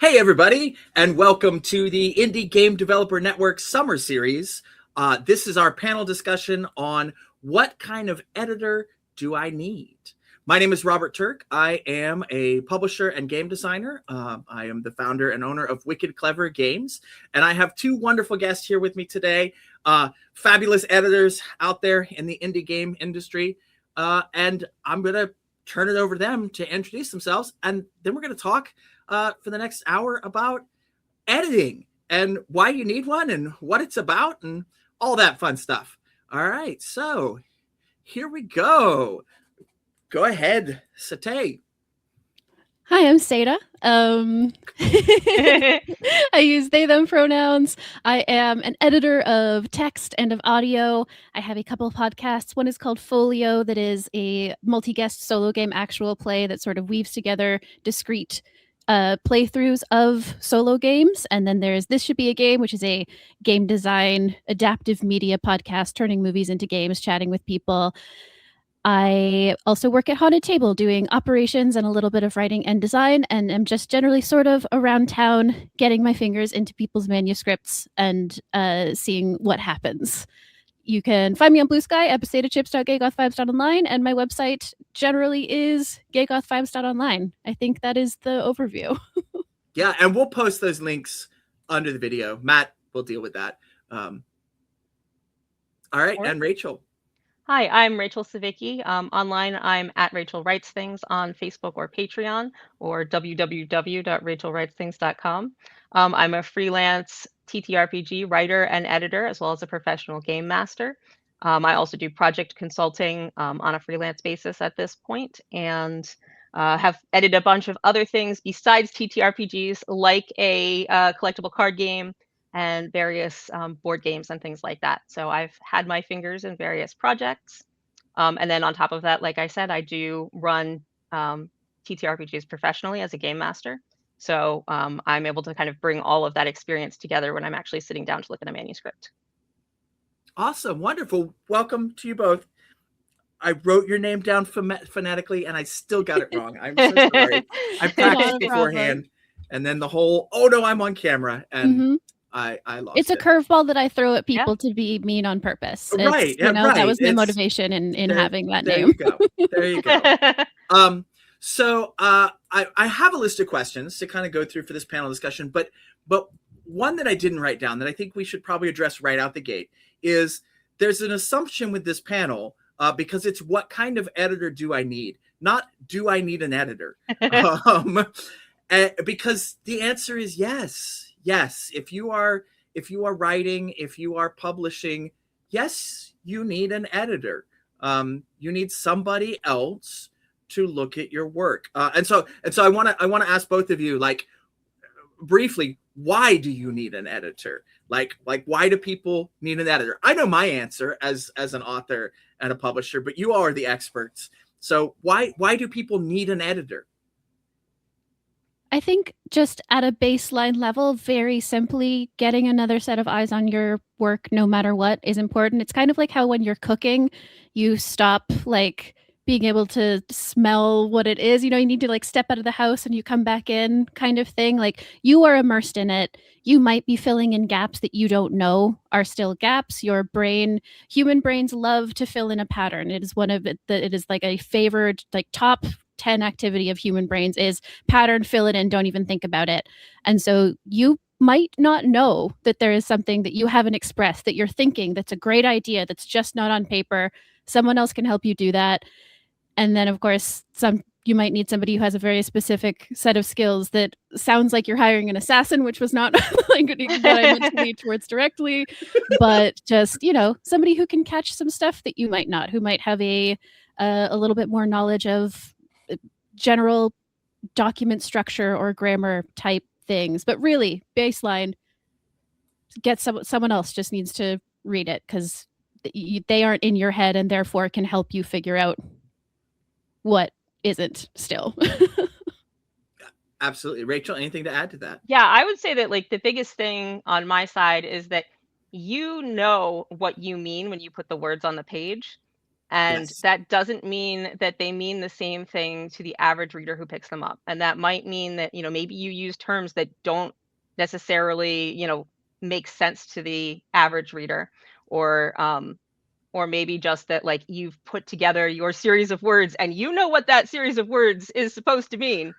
Hey, everybody, and welcome to the Indie Game Developer Network Summer Series. This is our panel discussion on what kind of editor do I need? My name is Robert Turk. I am a publisher and game designer. I am the founder and owner of Wicked Clever Games, and I have two wonderful guests here with me today, fabulous editors out there in the indie game industry, and I'm going to turn it over to them to introduce themselves, and then we're going to talk for the next hour about editing and why you need one and what it's about and all that fun stuff. All right, so here we go. Go ahead, Satah. Hi, I'm Satah. I use they, them pronouns. I am an editor of text and of audio. I have a couple of podcasts. One is called Folio, that is a multi-guest solo game actual play that sort of weaves together discrete playthroughs of solo games. And then there's This Should Be a Game, which is a game design adaptive media podcast, turning movies into games, chatting with people. I also work at Haunted Table doing operations and a little bit of writing and design, and am just generally sort of around town getting my fingers into people's manuscripts and seeing what happens. You can find me on Blue Sky, episodeofchips.gaygothvibes.online, and my website generally is gaygothvibes.online. I think that is the overview. Yeah, and we'll post those links under the video. Matt will deal with that. All right, and Rachel. Hi, I'm Rachel Savicki. Online, I'm at Rachel Writes Things on Facebook or Patreon, or www.rachelwritesthings.com. I'm a freelance TTRPG writer and editor, as well as a professional game master. I also do project consulting on a freelance basis at this point, and have edited a bunch of other things besides TTRPGs, like a collectible card game and various board games and things like that. So I've had my fingers in various projects. And then on top of that, like I said, I do run TTRPGs professionally as a game master. So I'm able to kind of bring all of that experience together when I'm actually sitting down to look at a manuscript. Awesome. Wonderful. Welcome to you both. I wrote your name down phonetically and I still got it wrong. I'm so sorry. I practiced beforehand. And then the whole, oh no, I'm on camera. And I lost It's a curveball that I throw at people to be mean on purpose. Right. That was my motivation in having that name. There you go. So I have a list of questions to kind of go through for this panel discussion, but one that I didn't write down that I think we should probably address right out the gate is there's an assumption with this panel because it's what kind of editor do I need? Not do I need an editor? Because the answer is yes. Yes, if you are writing, if you are publishing, yes, you need an editor. You need somebody else to look at your work. And so I want to ask both of you, like, briefly, why do you need an editor? Like why do people need an editor? I know my answer as an author and a publisher, but you all are the experts. So why do people need an editor? I think just at a baseline level, very simply, getting another set of eyes on your work, no matter what, is important. It's kind of like how when you're cooking, you stop being able to smell what it is. You need to step out of the house and you come back in, kind of thing. Like, you are immersed in it. You might be filling in gaps that you don't know are still gaps. Human brains love to fill in a pattern. It is it is like a favored top 10 activity of human brains is pattern, fill it in, don't even think about it. And so you might not know that there is something that you haven't expressed that you're thinking that's a great idea that's just not on paper. Someone else can help you do that. And then, of course, you might need somebody who has a very specific set of skills that sounds like you're hiring an assassin, which was not what I meant to lead towards directly, but just, somebody who can catch some stuff that you might not, who might have a little bit more knowledge of general document structure or grammar type things. But really, baseline, someone else just needs to read it, because they aren't in your head and therefore can help you figure out what isn't still. Absolutely. Rachel, anything to add to that? Yeah, I would say that the biggest thing on my side is that you know what you mean when you put the words on the page. And Yes. that doesn't mean that they mean the same thing to the average reader who picks them up. And that might mean that, maybe you use terms that don't necessarily, make sense to the average reader, or maybe just that, like, you've put together your series of words and you know what that series of words is supposed to mean.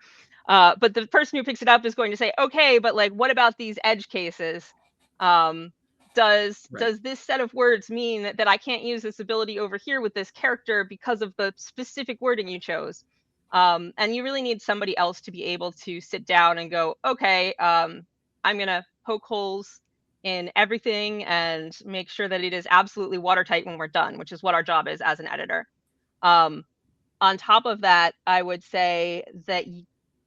But the person who picks it up is going to say, okay, but like, what about these edge cases? Um, does Right. does this set of words mean that I can't use this ability over here with this character because of the specific wording you chose? And you really need somebody else to be able to sit down and go, okay, I'm gonna poke holes in everything and make sure that it is absolutely watertight when we're done, which is what our job is as an editor. Um, on top of that, I would say that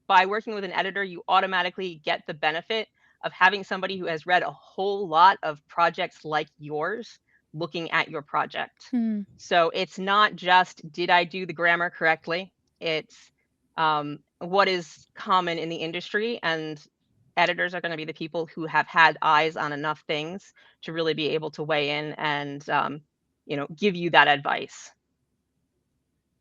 by working with an editor, you automatically get the benefit of having somebody who has read a whole lot of projects like yours looking at your project. Hmm. So it's not just, did I do the grammar correctly? It's what is common in the industry, and editors are going to be the people who have had eyes on enough things to really be able to weigh in and give you that advice.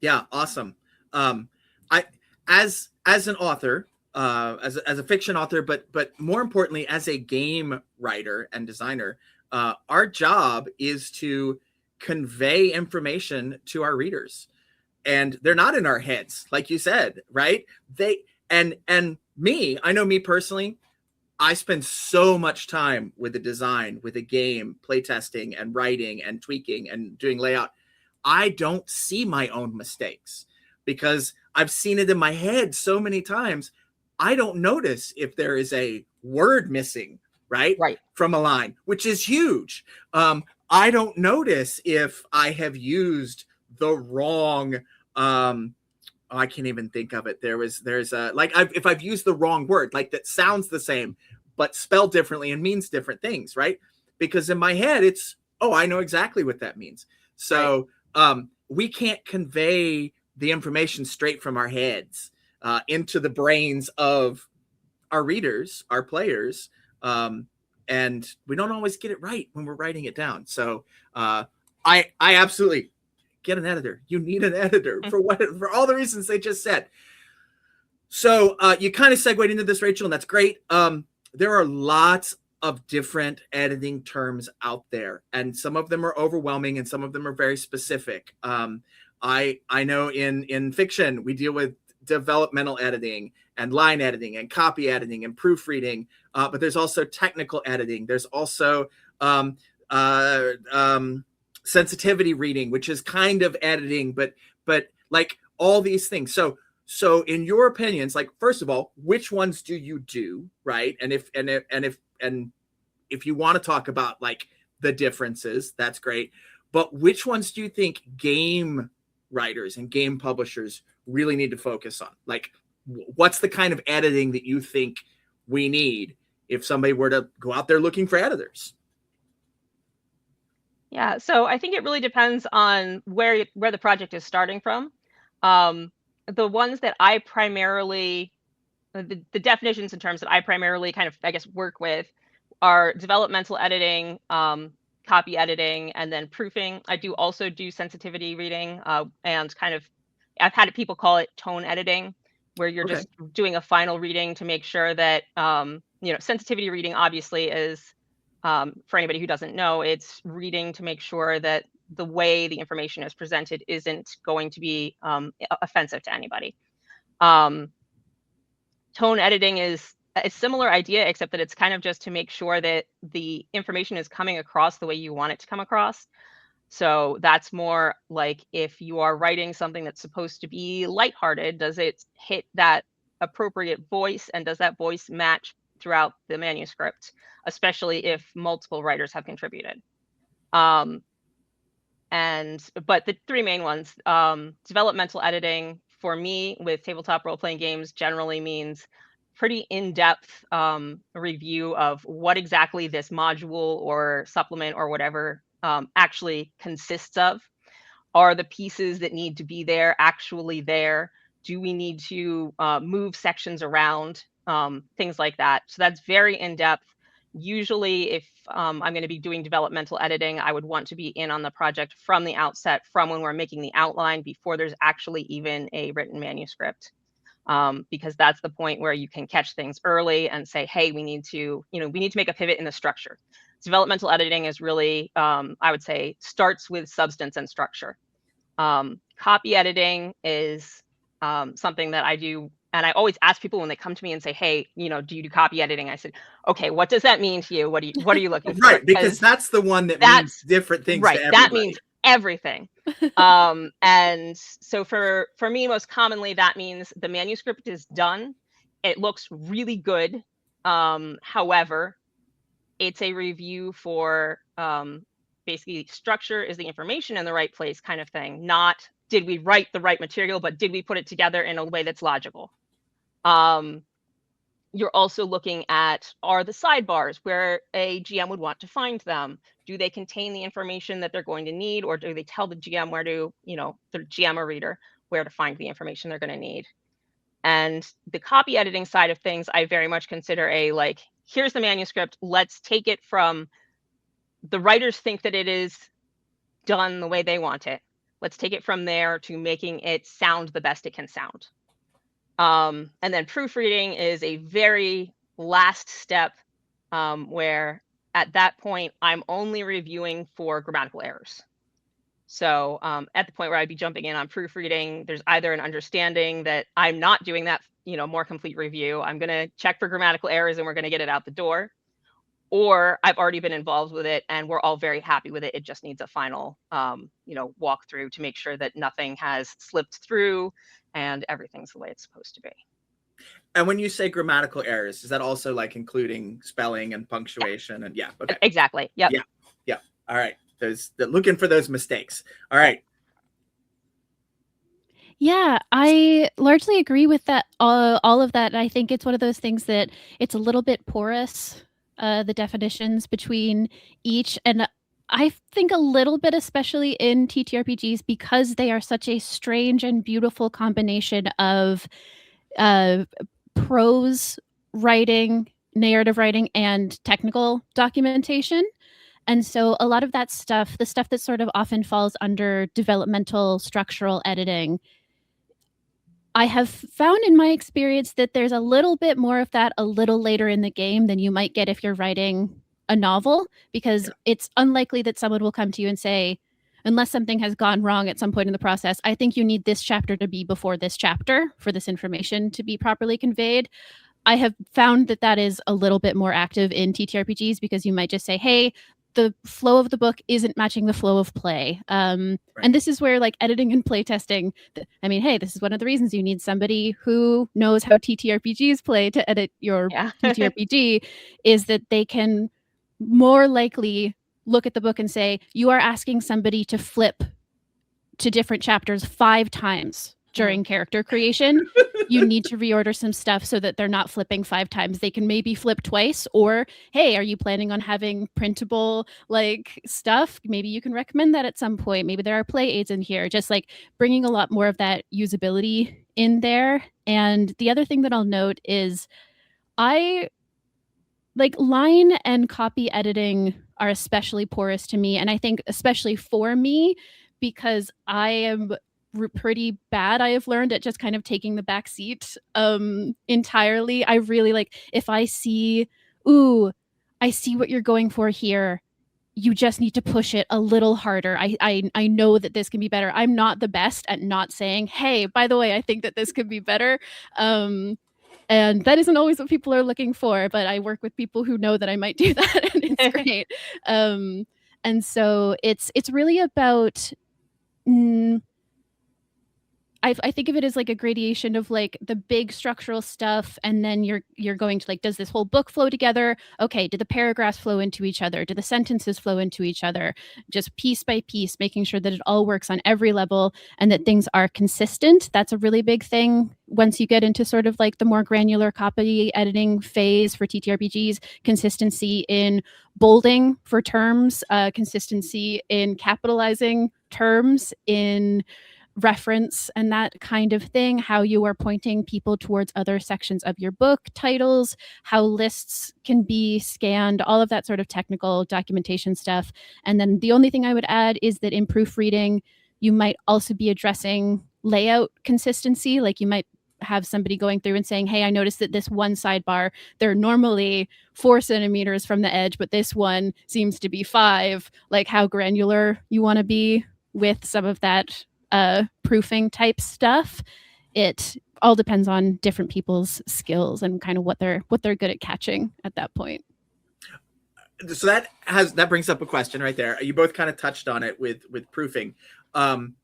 Yeah, awesome. I as an author, as a fiction author, but more importantly, as a game writer and designer, our job is to convey information to our readers, and they're not in our heads, like you said, right? They and me, I know me personally. I spend so much time with the design, with the game, playtesting and writing and tweaking and doing layout. I don't see my own mistakes because I've seen it in my head so many times. I don't notice if there is a word missing, right? Right. From a line, which is huge. I don't notice if I have used the wrong, I can't even think of it. There's a, like, if I've used the wrong word, like that sounds the same, but spelled differently and means different things, right? Because in my head, it's, oh, I know exactly what that means. So we can't convey the information straight from our heads into the brains of our readers, our players, and we don't always get it right when we're writing it down. So I absolutely get an editor. You need an editor for all the reasons they just said. So you kind of segued into this, Rachel, and that's great. There are lots of different editing terms out there, and some of them are overwhelming and some of them are very specific. I know in fiction we deal with developmental editing and line editing and copy editing and proofreading, but there's also technical editing. There's also sensitivity reading, which is kind of editing, but like all these things. So in your opinions, like, first of all, which ones do you do, right? And if you want to talk about like the differences, that's great. But which ones do you think game writers and game publishers really need to focus on? Like, what's the kind of editing that you think we need if somebody were to go out there looking for editors? Yeah, so I think it really depends on where the project is starting from. The ones that I primarily, the definitions in terms that I primarily kind of, I guess, work with are developmental editing, copy editing, and then proofing. I do also do sensitivity reading, and kind of, I've had people call it tone editing, where you're just doing a final reading to make sure that, sensitivity reading obviously is, for anybody who doesn't know, it's reading to make sure that the way the information is presented isn't going to be offensive to anybody. Tone editing is a similar idea, except that it's kind of just to make sure that the information is coming across the way you want it to come across. So that's more like, if you are writing something that's supposed to be lighthearted, does it hit that appropriate voice, and does that voice match throughout the manuscript, especially if multiple writers have contributed? But the three main ones, developmental editing for me with tabletop role-playing games generally means pretty in-depth review of what exactly this module or supplement or whatever actually consists of. Are the pieces that need to be there actually there? Do we need to move sections around? Things like that. So that's very in-depth. Usually, if I'm going to be doing developmental editing, I would want to be in on the project from the outset, from when we're making the outline, before there's actually even a written manuscript. Because that's the point where you can catch things early and say, hey, we need to make a pivot in the structure. Developmental editing is really, I would say, starts with substance and structure. Copy editing is something that I do. And I always ask people when they come to me and say, hey, do you do copy editing? I said, okay, what does that mean to you? What are you looking for? Right, because that's the one that means different things to everybody. That means everything. And so for me, most commonly, that means the manuscript is done. It looks really good. However, it's a review for basically structure, is the information in the right place kind of thing. Not did we write the right material, but did we put it together in a way that's logical? You're also looking at, are the sidebars where a GM would want to find them? Do they contain the information that they're going to need, or do they tell the GM where to, the GM or reader, where to find the information they're going to need? And the copy editing side of things, I very much consider here's the manuscript. Let's take it from the writers think that it is done the way they want it. Let's take it from there to making it sound the best it can sound. And then proofreading is a very last step, where at that point, I'm only reviewing for grammatical errors. So at the point where I'd be jumping in on proofreading, there's either an understanding that I'm not doing that, more complete review. I'm going to check for grammatical errors and we're going to get it out the door. Or I've already been involved with it and we're all very happy with it. It just needs a final, walkthrough to make sure that nothing has slipped through and everything's the way it's supposed to be. And when you say grammatical errors, is that also including spelling and punctuation? And okay. Exactly. Yep. Yeah. All right. Looking for those mistakes. All right. Yeah, I largely agree with that. All of that. I think it's one of those things that it's a little bit porous, the definitions between each. And I think a little bit, especially in TTRPGs, because they are such a strange and beautiful combination of prose writing, narrative writing, and technical documentation. And so a lot of that stuff, the stuff that sort of often falls under developmental structural editing, I have found in my experience that there's a little bit more of that a little later in the game than you might get if you're writing a novel, because it's unlikely that someone will come to you and say, unless something has gone wrong at some point in the process, I think you need this chapter to be before this chapter for this information to be properly conveyed. I have found that is a little bit more active in TTRPGs, because you might just say, hey, the flow of the book isn't matching the flow of play. Right. And this is where editing and playtesting, hey, this is one of the reasons you need somebody who knows how TTRPGs play to edit your TTRPG, is that they can more likely look at the book and say, you are asking somebody to flip to different chapters 5 times during character creation. You need to reorder some stuff so that they're not flipping 5 times. They can maybe flip twice. Or, hey, are you planning on having printable stuff? Maybe you can recommend that at some point. Maybe there are play aids in here. Just bringing a lot more of that usability in there. And the other thing that I'll note is line and copy editing are especially porous to me. And I think especially for me, because I am pretty bad, I have learned, at just kind of taking the back seat entirely. I really if I see, I see what you're going for here, you just need to push it a little harder. I know that this can be better. I'm not the best at not saying, hey, by the way, I think that this could be better. And that isn't always what people are looking for, but I work with people who know that I might do that, and it's great. And so it's really about I think of it as a gradation of the big structural stuff, and then you're going to does this whole book flow together? Okay, do the paragraphs flow into each other? Do the sentences flow into each other? Just piece by piece, making sure that it all works on every level and that things are consistent. That's a really big thing once you get into sort of the more granular copy editing phase for TTRPGs. Consistency in bolding for terms, consistency in capitalizing terms, in reference and that kind of thing, how you are pointing people towards other sections of your book, titles, how lists can be scanned, all of that sort of technical documentation stuff. And then the only thing I would add is that in proofreading, you might also be addressing layout consistency. Like you might have somebody going through and saying, hey, I noticed that this one sidebar, they're normally 4 centimeters from the edge, but this one seems to be 5. Like how granular you want to be with some of that proofing type stuff. It all depends on different people's skills and kind of what they're good at catching at that point. So that brings up a question right there. You both kind of touched on it with proofing. And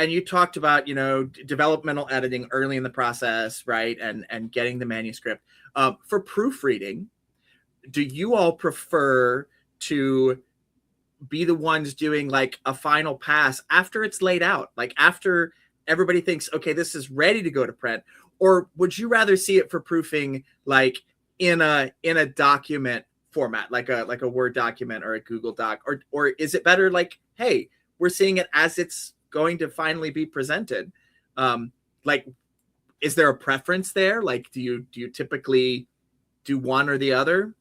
you talked about, developmental editing early in the process, right? And getting the manuscript. For proofreading, do you all prefer to be the ones doing like a final pass after it's laid out, like after everybody thinks, okay, this is ready to go to print? Or would you rather see it for proofing like in a document format, like a Word document or a Google Doc? Or is it better like, hey, we're seeing it as it's going to finally be presented? Like, is there a preference there? Like, do you typically do one or the other?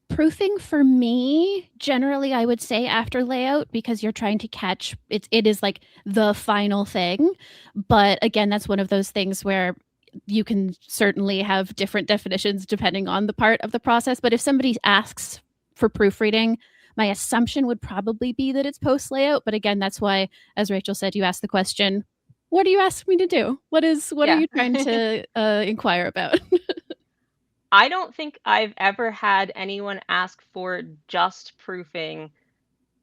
Proofing for me, generally, I would say after layout, because you're trying to catch it is like the final thing. But again, that's one of those things where you can certainly have different definitions depending on the part of the process. But if somebody asks for proofreading, my assumption would probably be that it's post layout. But again, that's why, as Rachel said, you asked the question, what do you ask me to do? What are you trying to inquire about? I don't think I've ever had anyone ask for just proofing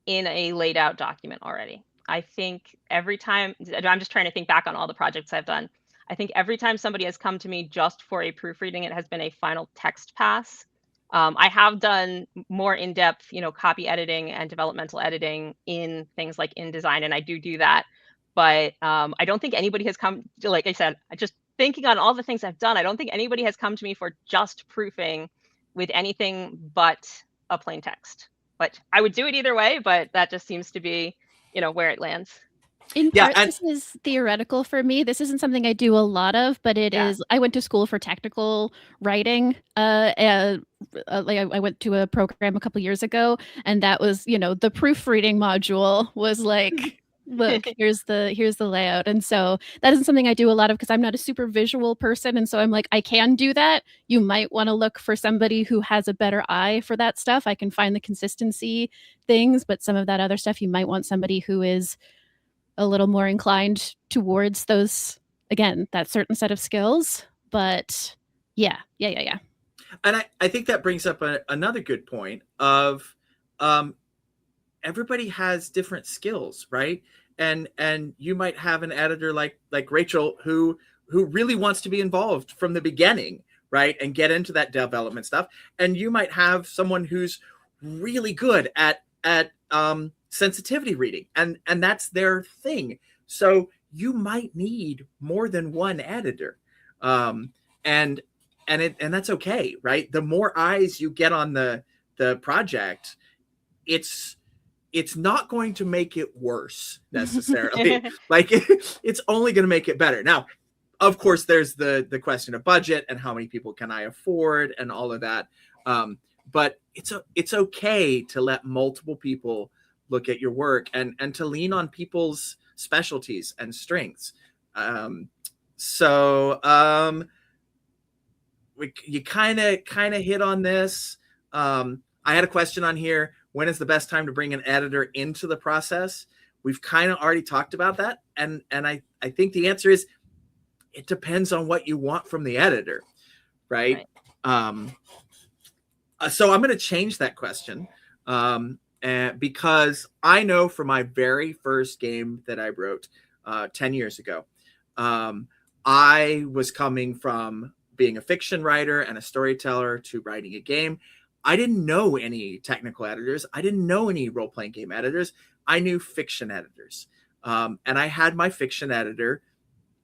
in a laid out document already. I think every time, I'm just trying to think back on all the projects I've done. I think every time somebody has come to me just for a proofreading, it has been a final text pass. I have done more in-depth, copy editing and developmental editing in things like InDesign, and I do that. But I don't think anybody has come, like I said, just thinking on all the things I've done, I don't think anybody has come to me for just proofing with anything but a plain text. But I would do it either way, but that just seems to be, where it lands. In part, this is theoretical for me. This isn't something I do a lot of, but it is. I went to school for technical writing. I went to a program a couple years ago, and that was, the proofreading module was like, look, here's the layout. And so that isn't something I do a lot of because I'm not a super visual person. And so I'm like, I can do that. You might want to look for somebody who has a better eye for that stuff. I can find the consistency things, but some of that other stuff, you might want somebody who is a little more inclined towards those, again, that certain set of skills. But yeah. And I think that brings up another good point of everybody has different skills, right? And you might have an editor like Rachel who really wants to be involved from the beginning, right? And get into that development stuff. And you might have someone who's really good at sensitivity reading, and that's their thing. So you might need more than one editor, and that's okay, right? The more eyes you get on the project, it's not going to make it worse necessarily. Like it's only going to make it better. Now, of course, there's the question of budget and how many people can I afford and all of that. But it's okay to let multiple people look at your work and to lean on people's specialties and strengths. You kind of hit on this. I had a question on here. When is the best time to bring an editor into the process? We've kind of already talked about that. And I think the answer is it depends on what you want from the editor, right? So I'm going to change that question because I know from my very first game that I wrote 10 years ago, I was coming from being a fiction writer and a storyteller to writing a game. I didn't know any technical editors. I didn't know any role-playing game editors. I knew fiction editors. And I had my fiction editor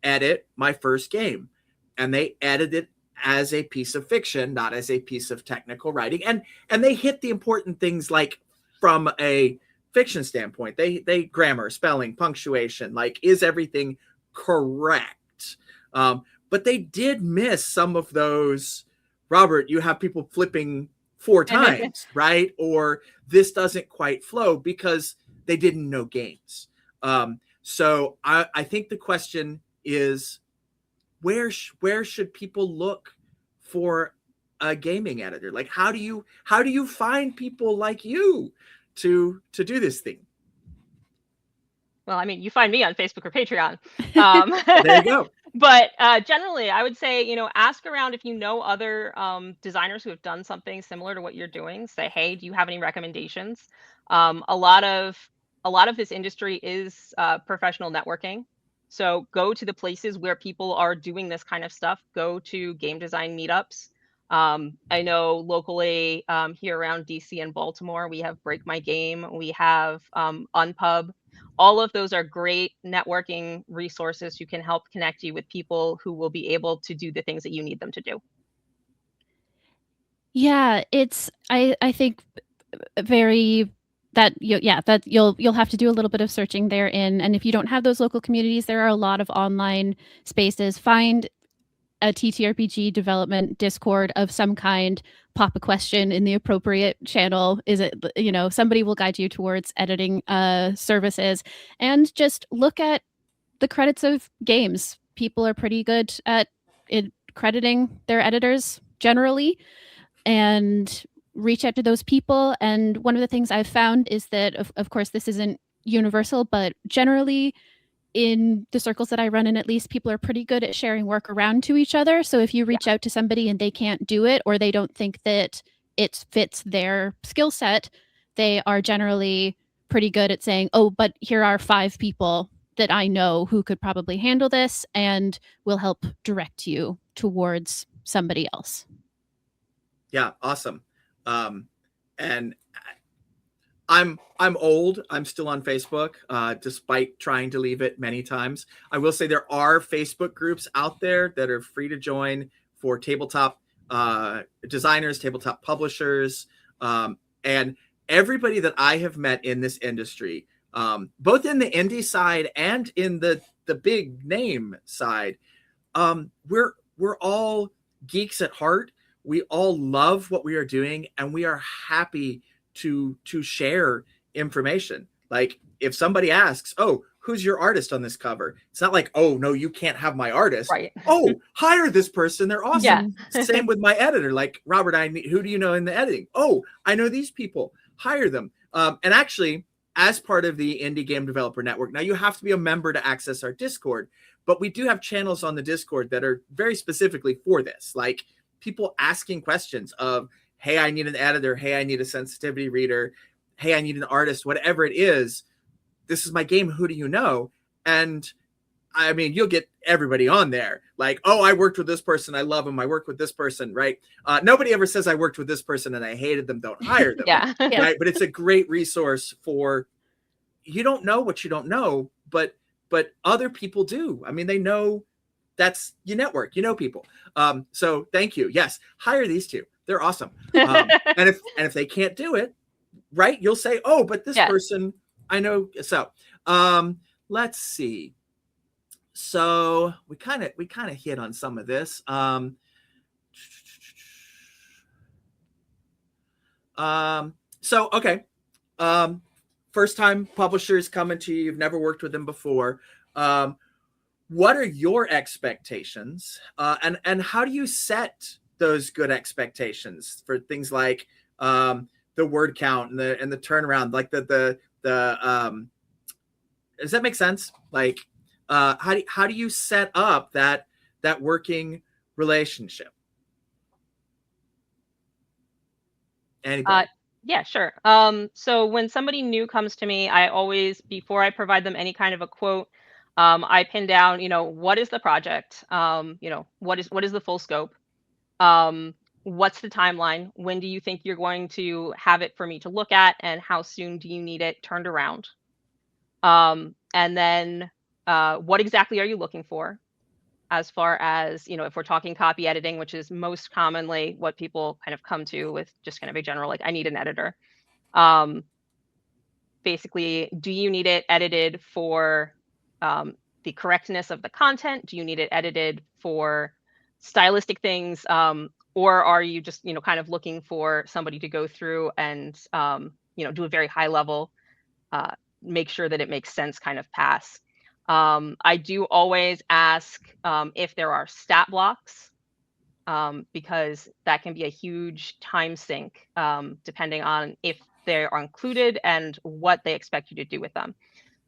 edit my first game. And they edited as a piece of fiction, not as a piece of technical writing. And they hit the important things like from a fiction standpoint. They grammar, spelling, punctuation, like, is everything correct? But they did miss some of those. Robert, you have people flipping 4 times, right? Or this doesn't quite flow because they didn't know games. So I think the question is, where should people look for a gaming editor? Like, how do you find people like you to do this thing? Well, I mean, you find me on Facebook or Patreon. There you go. But generally, I would say, ask around if you know other designers who have done something similar to what you're doing. Say, hey, do you have any recommendations? A lot of this industry is professional networking. So go to the places where people are doing this kind of stuff. Go to game design meetups. I know locally here around DC and Baltimore, we have Break My Game. We have Unpub. All of those are great networking resources who can help connect you with people who will be able to do the things that you need them to do. Yeah, I think very that you'll have to do a little bit of searching therein, and if you don't have those local communities, there are a lot of online spaces. Find a TTRPG development Discord of some kind, pop a question in the appropriate channel. Is it, somebody will guide you towards editing services, and just look at the credits of games. People are pretty good at crediting their editors generally, and reach out to those people. And one of the things I've found is that, of course, this isn't universal, but generally in the circles that I run in, at least, people are pretty good at sharing work around to each other. So if you reach out to somebody and they can't do it, or they don't think that it fits their skill set, they are generally pretty good at saying, oh, but here are 5 people that I know who could probably handle this and will help direct you towards somebody else. Yeah, awesome. And I'm old. I'm still on Facebook, despite trying to leave it many times. I will say there are Facebook groups out there that are free to join for tabletop designers, tabletop publishers, and everybody that I have met in this industry, both in the indie side and in the big name side. We're all geeks at heart. We all love what we are doing, and we are happy to share information. Like, if somebody asks, oh, who's your artist on this cover? It's not like, oh, no, you can't have my artist. Right. Oh, hire this person. They're awesome. Yeah. Same with my editor. Like, Robert, who do you know in the editing? Oh, I know these people. Hire them. And actually, as part of the Indie Game Developer Network, now you have to be a member to access our Discord, but we do have channels on the Discord that are very specifically for this. Like, people asking questions of, hey, I need an editor. Hey, I need a sensitivity reader. Hey, I need an artist, whatever it is. This is my game. Who do you know? And I mean, you'll get everybody on there. Like, oh, I worked with this person. I love them. I worked with this person, right? Nobody ever says I worked with this person and I hated them. Don't hire them. Yeah. Right? But it's a great resource for, you don't know what you don't know, but other people do. I mean, they know. That's your network, people. So thank you. Yes, hire these 2. They're awesome. And if they can't do it, right, you'll say, oh, but this person I know. So let's see. So we kind of hit on some of this. So okay. First time publishers coming to you, you've never worked with them before. What are your expectations, and how do you set those good expectations for things like the word count and the turnaround? Like the does that make sense? Like, how do you set up that working relationship? Anybody? Yeah, sure. So when somebody new comes to me, I always, before I provide them any kind of a quote, I pin down, what is the project? What is the full scope? What's the timeline? When do you think you're going to have it for me to look at? And how soon do you need it turned around? And then what exactly are you looking for? As far as, if we're talking copy editing, which is most commonly what people kind of come to with, just kind of a general, like, I need an editor. Basically, do you need it edited for the correctness of the content? Do you need it edited for stylistic things? Or are you just, kind of looking for somebody to go through and, do a very high level, make sure that it makes sense kind of pass? I do always ask if there are stat blocks, because that can be a huge time sink, depending on if they are included and what they expect you to do with them.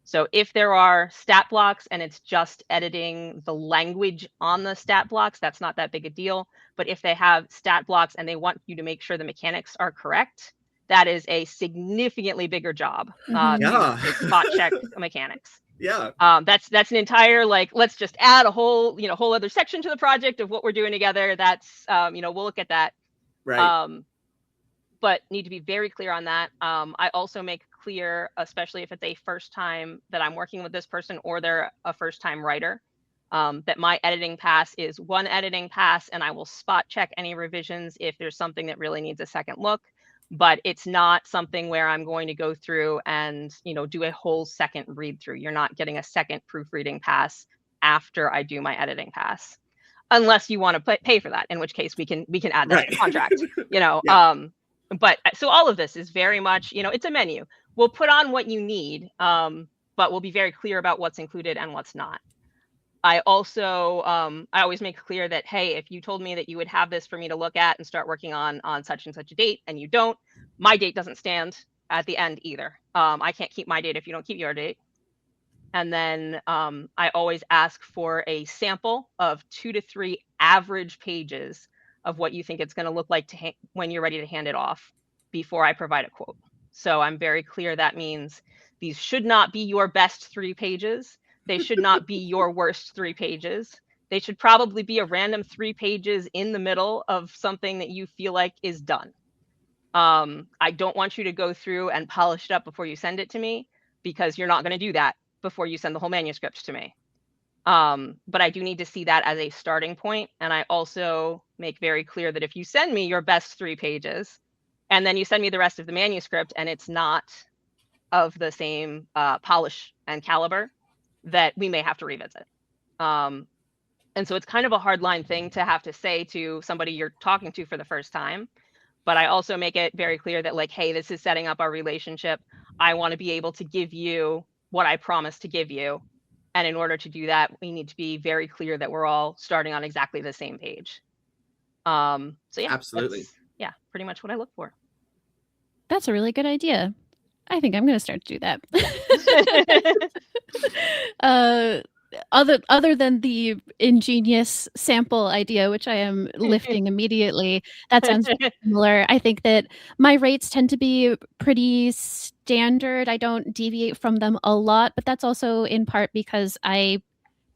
So if there are stat blocks and it's just editing the language on the stat blocks, that's not that big a deal. But if they have stat blocks and they want you to make sure the mechanics are correct, that is a significantly bigger job to spot check mechanics. Yeah. That's an entire, like, let's just add a whole other section to the project of what we're doing together. That's we'll look at that. Right. But need to be very clear on that. I also make clear, especially if it's a first time that I'm working with this person or they're a first time writer, that my editing pass is one editing pass, and I will spot check any revisions if there's something that really needs a second look. But it's not something where I'm going to go through and, do a whole second read through. You're not getting a second proofreading pass after I do my editing pass, unless you want to pay for that, in which case we can add that to the contract, Yeah. But so all of this is very much, it's a menu. We'll put on what you need, but we'll be very clear about what's included and what's not. I also, I always make clear that, hey, if you told me that you would have this for me to look at and start working on such and such a date, and you don't, my date doesn't stand at the end either. I can't keep my date if you don't keep your date. And then I always ask for a sample of 2 to 3 average pages of what you think it's going to look like when you're ready to hand it off before I provide a quote. So I'm very clear that means these should not be your best 3 pages. They should not be your worst 3 pages. They should probably be a random 3 pages in the middle of something that you feel like is done. I don't want you to go through and polish it up before you send it to me, because you're not going to do that before you send the whole manuscript to me. But I do need to see that as a starting point. And I also make very clear that if you send me your best 3 pages and then you send me the rest of the manuscript and it's not of the same polish and caliber, that we may have to revisit. And so it's kind of a hard line thing to have to say to somebody you're talking to for the first time. But I also make it very clear that, like, hey, this is setting up our relationship. I want to be able to give you what I promised to give you. And in order to do that, we need to be very clear that we're all starting on exactly the same page. So yeah, absolutely. Yeah, pretty much what I look for. That's a really good idea. I think I'm going to start to do that. Other than the ingenious sample idea, which I am lifting immediately, that sounds similar. I think that my rates tend to be pretty standard. I don't deviate from them a lot, but that's also in part because I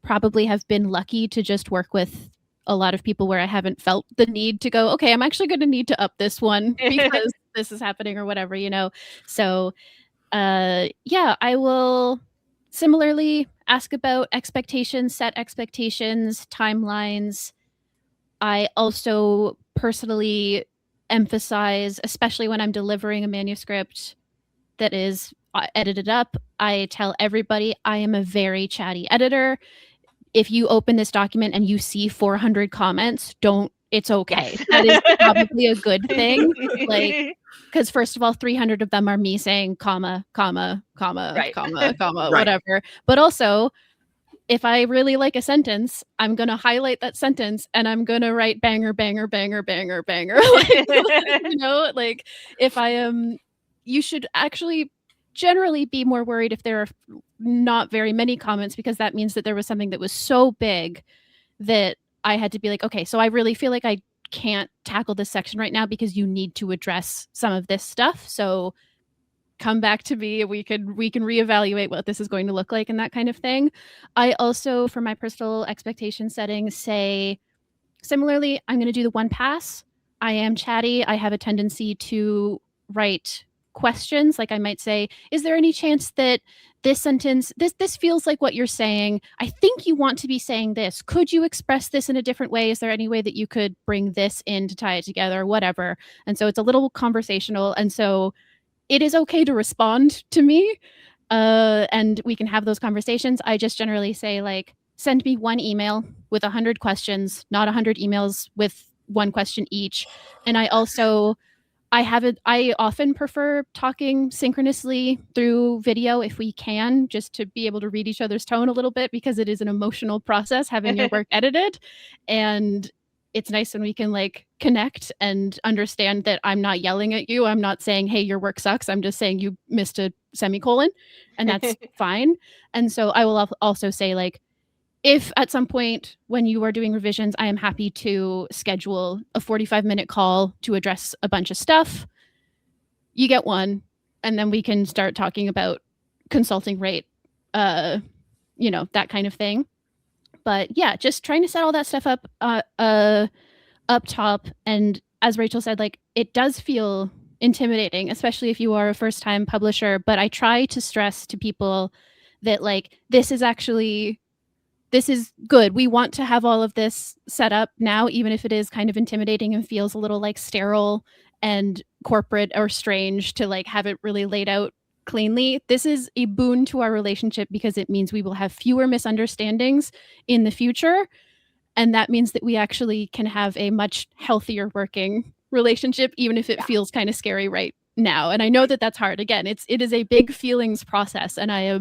probably have been lucky to just work with a lot of people where I haven't felt the need to go, okay, I'm actually going to need to up this one because this is happening or whatever, So, yeah, I will similarly ask about expectations, set expectations, timelines. I also personally emphasize, especially when I'm delivering a manuscript that is edited up, I tell everybody I am a very chatty editor. If you open this document and you see 400 comments, it's okay. Yes. That is probably a good thing. Like, because first of all, 300 of them are me saying comma, right. comma, right. Whatever. But also, if I really like a sentence, I'm going to highlight that sentence and I'm going to write banger, banger, banger, banger, banger. Like if I am, you should actually generally be more worried if there are not very many comments, because that means that there was something that was so big that I had to be like, okay, so I really feel like I can't tackle this section right now because you need to address some of this stuff. So come back to me. We can reevaluate what this is going to look like and that kind of thing. I also, for my personal expectation setting, say similarly, I'm going to do the one pass. I am chatty. I have a tendency to write questions. Like I might say, is there any chance that this sentence, this feels like what you're saying, I think you want to be saying this. Could you express this in a different way? Is there any way that you could bring this in to tie it together, whatever? And so it's a little conversational. And so it is okay to respond to me, and we can have those conversations. I just generally say, like, send me one email with 100 questions, not 100 emails with one question each. And I often prefer talking synchronously through video if we can, just to be able to read each other's tone a little bit, because it is an emotional process having your work edited. And it's nice when we can like connect and understand that I'm not yelling at you. I'm not saying, hey, your work sucks. I'm just saying you missed a semicolon, and that's fine. And so I will also say, like, if at some point when you are doing revisions, I am happy to schedule a 45-minute call to address a bunch of stuff. You get one, and then we can start talking about consulting rate, that kind of thing. But yeah, just trying to set all that stuff up top. And as Rachel said, like, it does feel intimidating, especially if you are a first-time publisher. But I try to stress to people that, like, this is good. We want to have all of this set up now, even if it is kind of intimidating and feels a little like sterile and corporate or strange to like have it really laid out cleanly. This is a boon to our relationship because it means we will have fewer misunderstandings in the future. And that means that we actually can have a much healthier working relationship, even if it feels kind of scary right now. And I know that that's hard. Again, it is a big feelings process, and I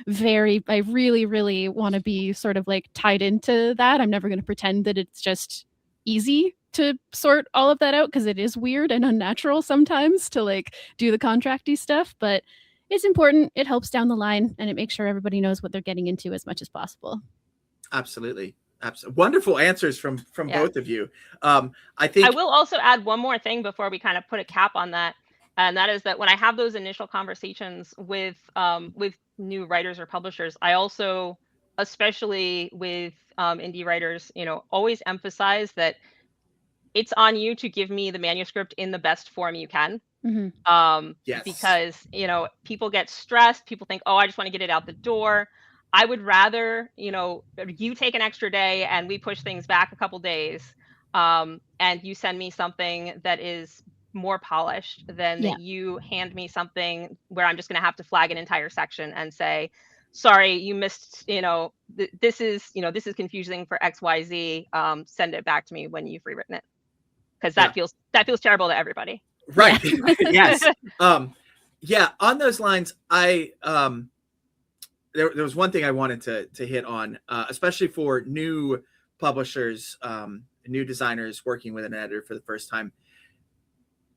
really, really want to be sort of like tied into that. I'm never going to pretend that it's just easy to sort all of that out, because it is weird and unnatural sometimes to like do the contracty stuff, but it's important. It helps down the line, and it makes sure everybody knows what they're getting into as much as possible. Absolutely. Wonderful answers from both of you. I think I will also add one more thing before we kind of put a cap on that. And that is that when I have those initial conversations with new writers or publishers, I also, especially with indie writers, always emphasize that it's on you to give me the manuscript in the best form you can. Mm-hmm. Yes. Because, people get stressed. People think, oh, I just want to get it out the door. I would rather, you take an extra day and we push things back a couple days, and you send me something that is more polished than that you hand me something where I'm just going to have to flag an entire section and say, sorry, you missed, this is confusing for XYZ. Send it back to me when you've rewritten it. Because that feels terrible to everybody. Right. Yes. Yeah. On those lines, there was one thing I wanted to hit on, especially for new publishers, new designers working with an editor for the first time.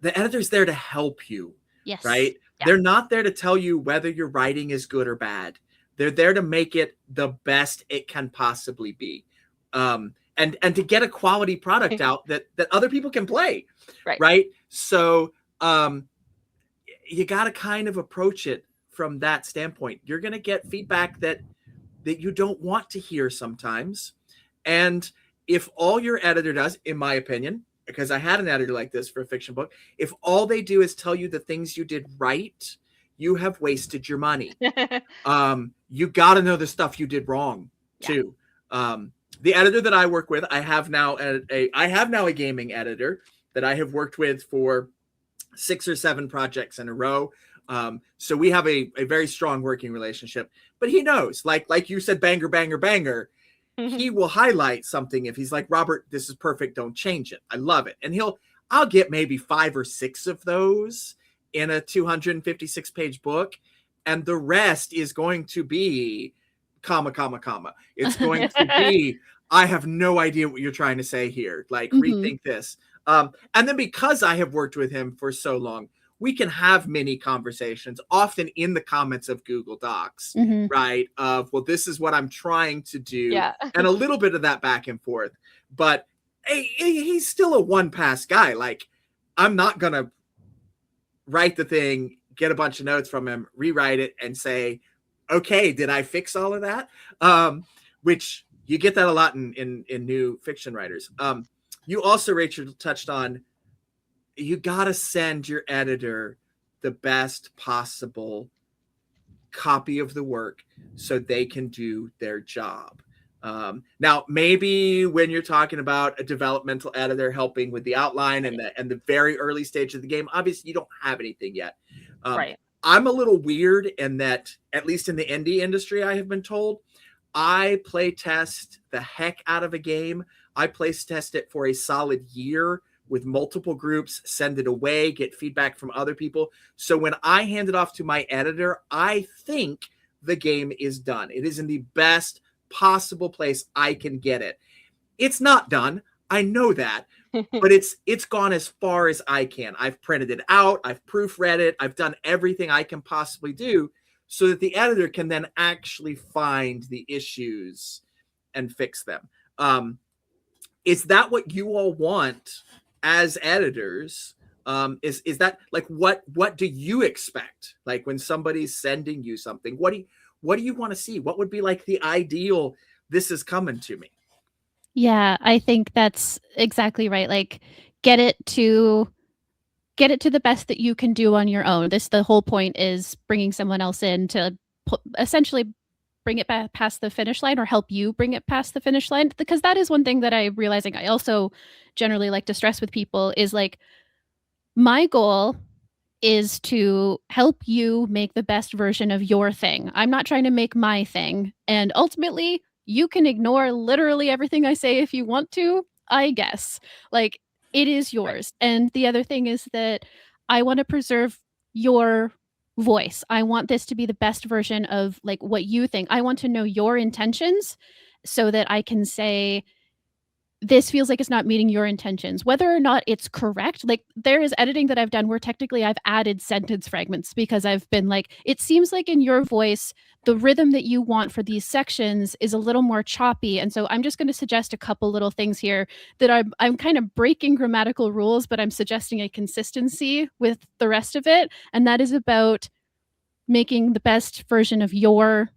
The editor's there to help you. Yes. Right. Yeah. They're not there to tell you whether your writing is good or bad. They're there to make it the best it can possibly be. And to get a quality product out that other people can play. Right. So you got to kind of approach it from that standpoint. You're going to get feedback that you don't want to hear sometimes. And if all your editor does, in my opinion, because I had an editor like this for a fiction book, if all they do is tell you the things you did right, you have wasted your money. You got to know the stuff you did wrong too. The editor that I work with, I have now a gaming editor that I have worked with for 6 or 7 projects in a row. So we have a very strong working relationship, but he knows, like you said, banger, banger, banger. He will highlight something if he's like, Robert, this is perfect. Don't change it. I love it. And I'll get maybe 5 or 6 of those in a 256 page book. And the rest is going to be comma, comma, comma. It's going to be, I have no idea what you're trying to say here. Like, rethink this. And then because I have worked with him for so long, we can have many conversations, often in the comments of Google Docs, right? Of, well, this is what I'm trying to do. And a little bit of that back and forth. But he's still a one-pass guy. Like, I'm not going to write the thing, get a bunch of notes from him, rewrite it, and say, okay, did I fix all of that? Which you get that a lot in new fiction writers. You also, Rachel, touched on, you got to send your editor the best possible copy of the work so they can do their job. Now, maybe when you're talking about a developmental editor helping with the outline and the very early stage of the game, obviously you don't have anything yet. Right. I'm a little weird in that, at least in the indie industry, I have been told, I play test the heck out of a game. I play test it for a solid year with multiple groups, send it away, get feedback from other people. So when I hand it off to my editor, I think the game is done. It is in the best possible place I can get it. It's not done. I know that. But it's gone as far as I can. I've printed it out. I've proofread it. I've done everything I can possibly do so that the editor can then actually find the issues and fix them. Is that what you all want as editors? Is that like what do you expect? Like when somebody's sending you something, what do you want to see? What would be like the ideal? This is coming to me. Yeah, I think that's exactly right. Like get it to the best that you can do on your own. The whole point is bringing someone else in to essentially bring it back past the finish line, or help you bring it past the finish line, because that is one thing that I'm realizing I also generally like to stress with people is like, my goal is to help you make the best version of your thing. I'm not trying to make my thing. And ultimately, you can ignore literally everything I say if you want to, I guess. Like, it is yours. Right. And the other thing is that I want to preserve your voice. I want this to be the best version of like what you think. I want to know your intentions so that I can say, this feels like it's not meeting your intentions, whether or not it's correct. Like there is editing that I've done where technically I've added sentence fragments because I've been like, it seems like in your voice, the rhythm that you want for these sections is a little more choppy. And so I'm just going to suggest a couple little things here that I'm kind of breaking grammatical rules, but I'm suggesting a consistency with the rest of it. And that is about making the best version of your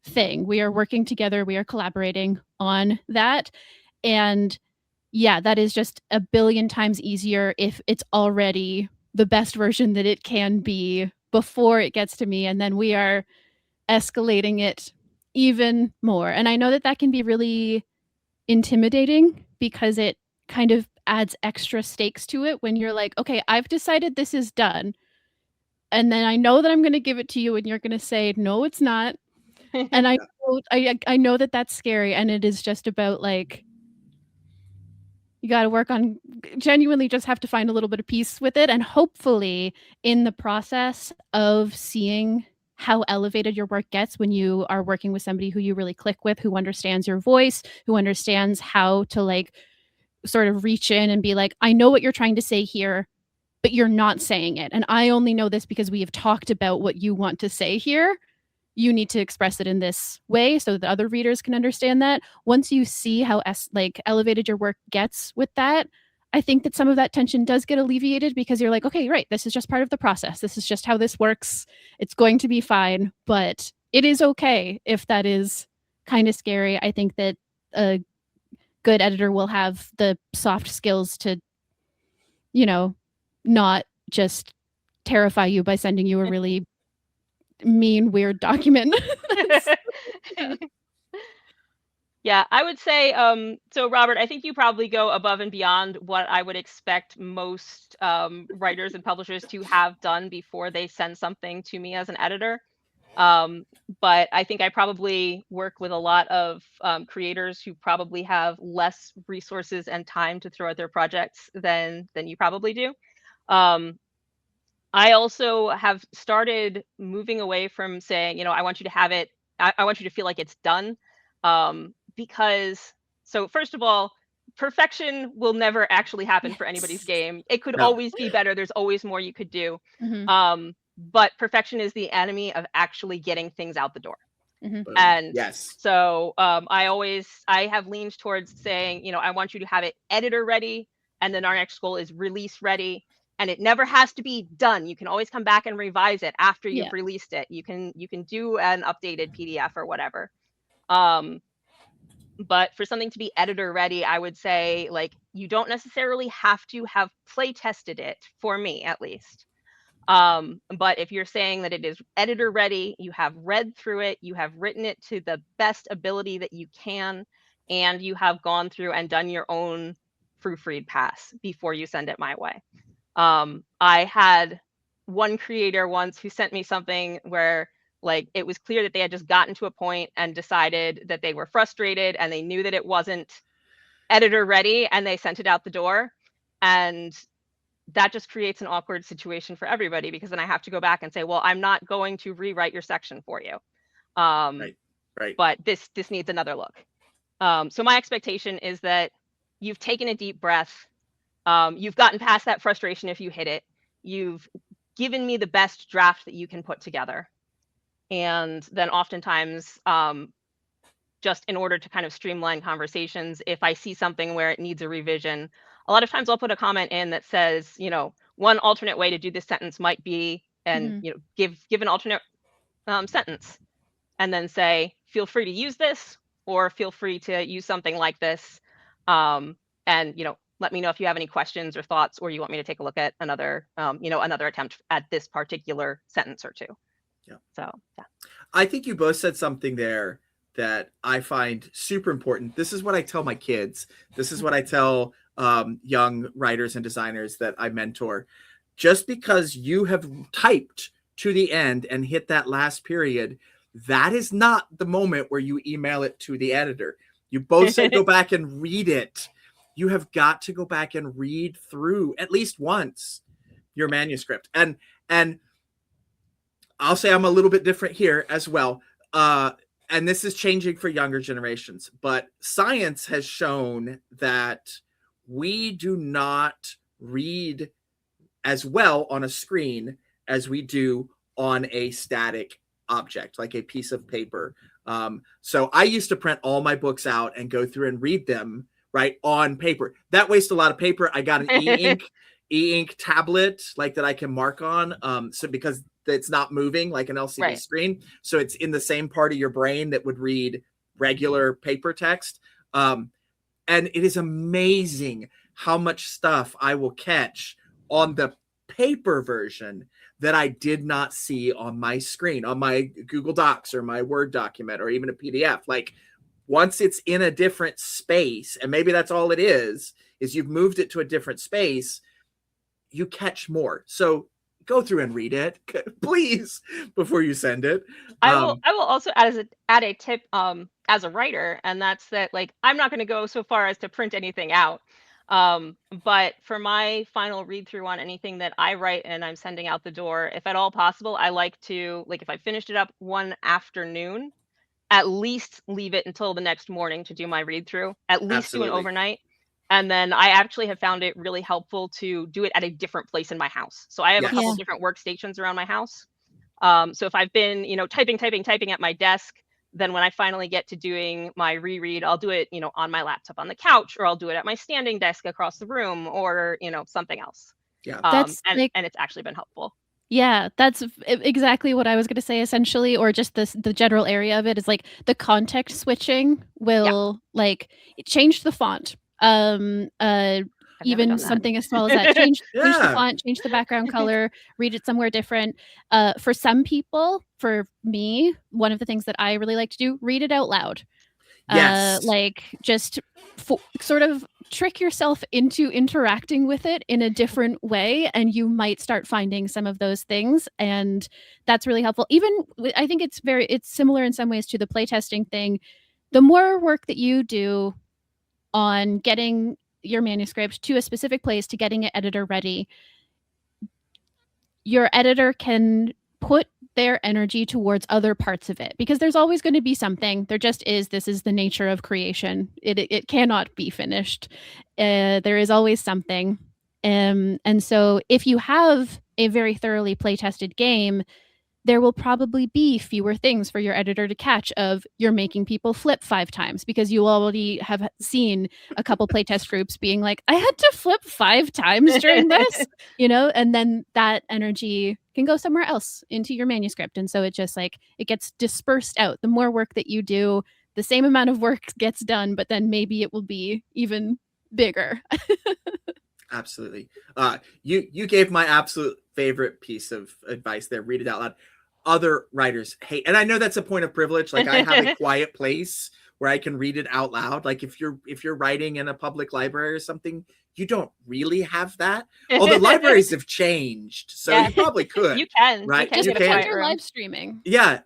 thing. We are working together. We are collaborating on that. And yeah, that is just a billion times easier if it's already the best version that it can be before it gets to me. And then we are escalating it even more. And I know that that can be really intimidating because it kind of adds extra stakes to it when you're like, okay, I've decided this is done. And then I know that I'm going to give it to you and you're going to say, no, it's not. And I know that that's scary. And it is just about like, you got to work on genuinely just have to find a little bit of peace with it. And hopefully in the process of seeing how elevated your work gets when you are working with somebody who you really click with, who understands your voice, who understands how to like sort of reach in and be like, I know what you're trying to say here, but you're not saying it. And I only know this because we have talked about what you want to say here. You need to express it in this way so that other readers can understand that. Once you see how like elevated your work gets with that, I think that some of that tension does get alleviated because you're like, okay, right, this is just part of the process. This is just how this works. It's going to be fine, but it is okay if that is kind of scary. I think that a good editor will have the soft skills to, you know, not just terrify you by sending you a really mean, weird document. Yeah, I would say, so Robert, I think you probably go above and beyond what I would expect most writers and publishers to have done before they send something to me as an editor. But I think I probably work with a lot of creators who probably have less resources and time to throw at their projects than you probably do. I also have started moving away from saying, I want you to have it, I want you to feel like it's done. Because, so first of all, perfection will never actually happen for anybody's game. It could always be better. There's always more you could do. Mm-hmm. But perfection is the enemy of actually getting things out the door. Mm-hmm. And yes. So I have leaned towards saying, I want you to have it editor ready. And then our next goal is release ready. And it never has to be done. You can always come back and revise it after you've released it. You can do an updated PDF or whatever. But for something to be editor ready, I would say like you don't necessarily have to have play tested it, for me at least. But if you're saying that it is editor ready, you have read through it, you have written it to the best ability that you can, and you have gone through and done your own proofread pass before you send it my way. I had one creator once who sent me something where like it was clear that they had just gotten to a point and decided that they were frustrated and they knew that it wasn't editor ready and they sent it out the door. And that just creates an awkward situation for everybody, because then I have to go back and say, well, I'm not going to rewrite your section for you. Right. But this needs another look. So my expectation is that you've taken a deep breath. You've gotten past that frustration if you hit it. You've given me the best draft that you can put together. And then oftentimes, just in order to kind of streamline conversations, if I see something where it needs a revision, a lot of times I'll put a comment in that says, you know, one alternate way to do this sentence might be, and you know, give an alternate sentence, and then say, feel free to use this, or feel free to use something like this, and you know, let me know if you have any questions or thoughts, or you want me to take a look at another, you know, another attempt at this particular sentence or two. Yeah. So yeah, I think you both said something there that I find super important. This is what I tell my kids. This is what I tell young writers and designers that I mentor. Just because you have typed to the end and hit that last period, that is not the moment where you email it to the editor. You both said go back and read it. You have got to go back and read through at least once your manuscript. And I'll say I'm a little bit different here as well. And this is changing for younger generations, but science has shown that we do not read as well on a screen as we do on a static object, like a piece of paper. So I used to print all my books out and go through and read them right on paper. That wastes a lot of paper. I got an e-ink tablet like that I can mark on. So because it's not moving like an LCD screen. So it's in the same part of your brain that would read regular paper text. And it is amazing how much stuff I will catch on the paper version that I did not see on my screen, on my Google Docs or my Word document or even a PDF. Like once it's in a different space, and maybe that's all it is you've moved it to a different space, you catch more. So go through and read it, please, before you send it. I will also add a tip as a writer, and that's that like I'm not going to go so far as to print anything out. But for my final read through on anything that I write and I'm sending out the door, if at all possible, I like to, like if I finished it up one afternoon, at least leave it until the next morning to do my read through, at least do an overnight. And then I actually have found it really helpful to do it at a different place in my house. So I have a couple different workstations around my house. So if I've been, you know, typing at my desk, then when I finally get to doing my reread, I'll do it, you know, on my laptop on the couch, or I'll do it at my standing desk across the room, or, you know, something else. Yeah. And it's actually been helpful. Yeah, that's exactly what I was going to say, essentially, or just the general area of it is like the context switching will like change the font. Even something as small as that, change the font, change the background color, read it somewhere different. For some people, for me, one of the things that I really like to do, read it out loud. Like just sort of trick yourself into interacting with it in a different way, and you might start finding some of those things, and that's really helpful. Even I think it's similar in some ways to the playtesting thing. The more work that you do on getting your manuscript to a specific place, to getting it editor ready, your editor can put their energy towards other parts of it, because there's always going to be something. There just is. This is the nature of creation. It cannot be finished. There is always something. And so if you have a very thoroughly play-tested game, there will probably be fewer things for your editor to catch of you're making people flip 5 times, because you already have seen a couple playtest groups being like, I had to flip 5 times during this, you know, and then that energy can go somewhere else into your manuscript. And so it just like, it gets dispersed out. The more work that you do, the same amount of work gets done, but then maybe it will be even bigger. Absolutely. You gave my absolute favorite piece of advice there. Read it out loud. Other writers hate, and I know that's a point of privilege. Like I have a quiet place where I can read it out loud. Like if you're writing in a public library or something, you don't really have that. Although libraries have changed, so Yeah. you probably could. You can. Right? You can Just You get a can. pretend quiet you're room. live streaming. Yeah.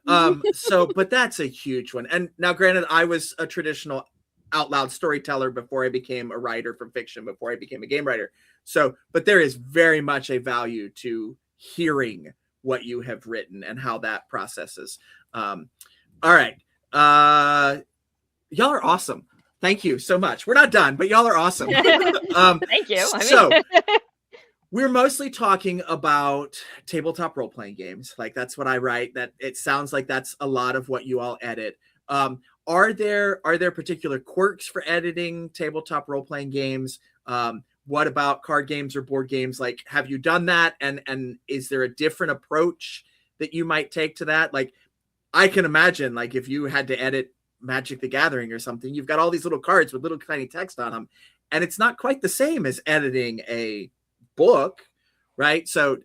So, but that's a huge one. And now, granted, I was a traditional out loud storyteller before I became a writer for fiction, before I became a game writer. So, but there is very much a value to hearing what you have written and how that processes. All right. Y'all are awesome. Thank you so much. We're not done, but y'all are awesome. Thank you. So we're mostly talking about tabletop role-playing games. Like that's what I write. That it sounds like that's a lot of what you all edit. Are there particular quirks for editing tabletop role-playing games? What about card games or board games? Like, have you done that? And is there a different approach that you might take to that? Like, I can imagine, like, if you had to edit Magic the Gathering or something, you've got all these little cards with little tiny text on them, and it's not quite the same as editing a book, right? So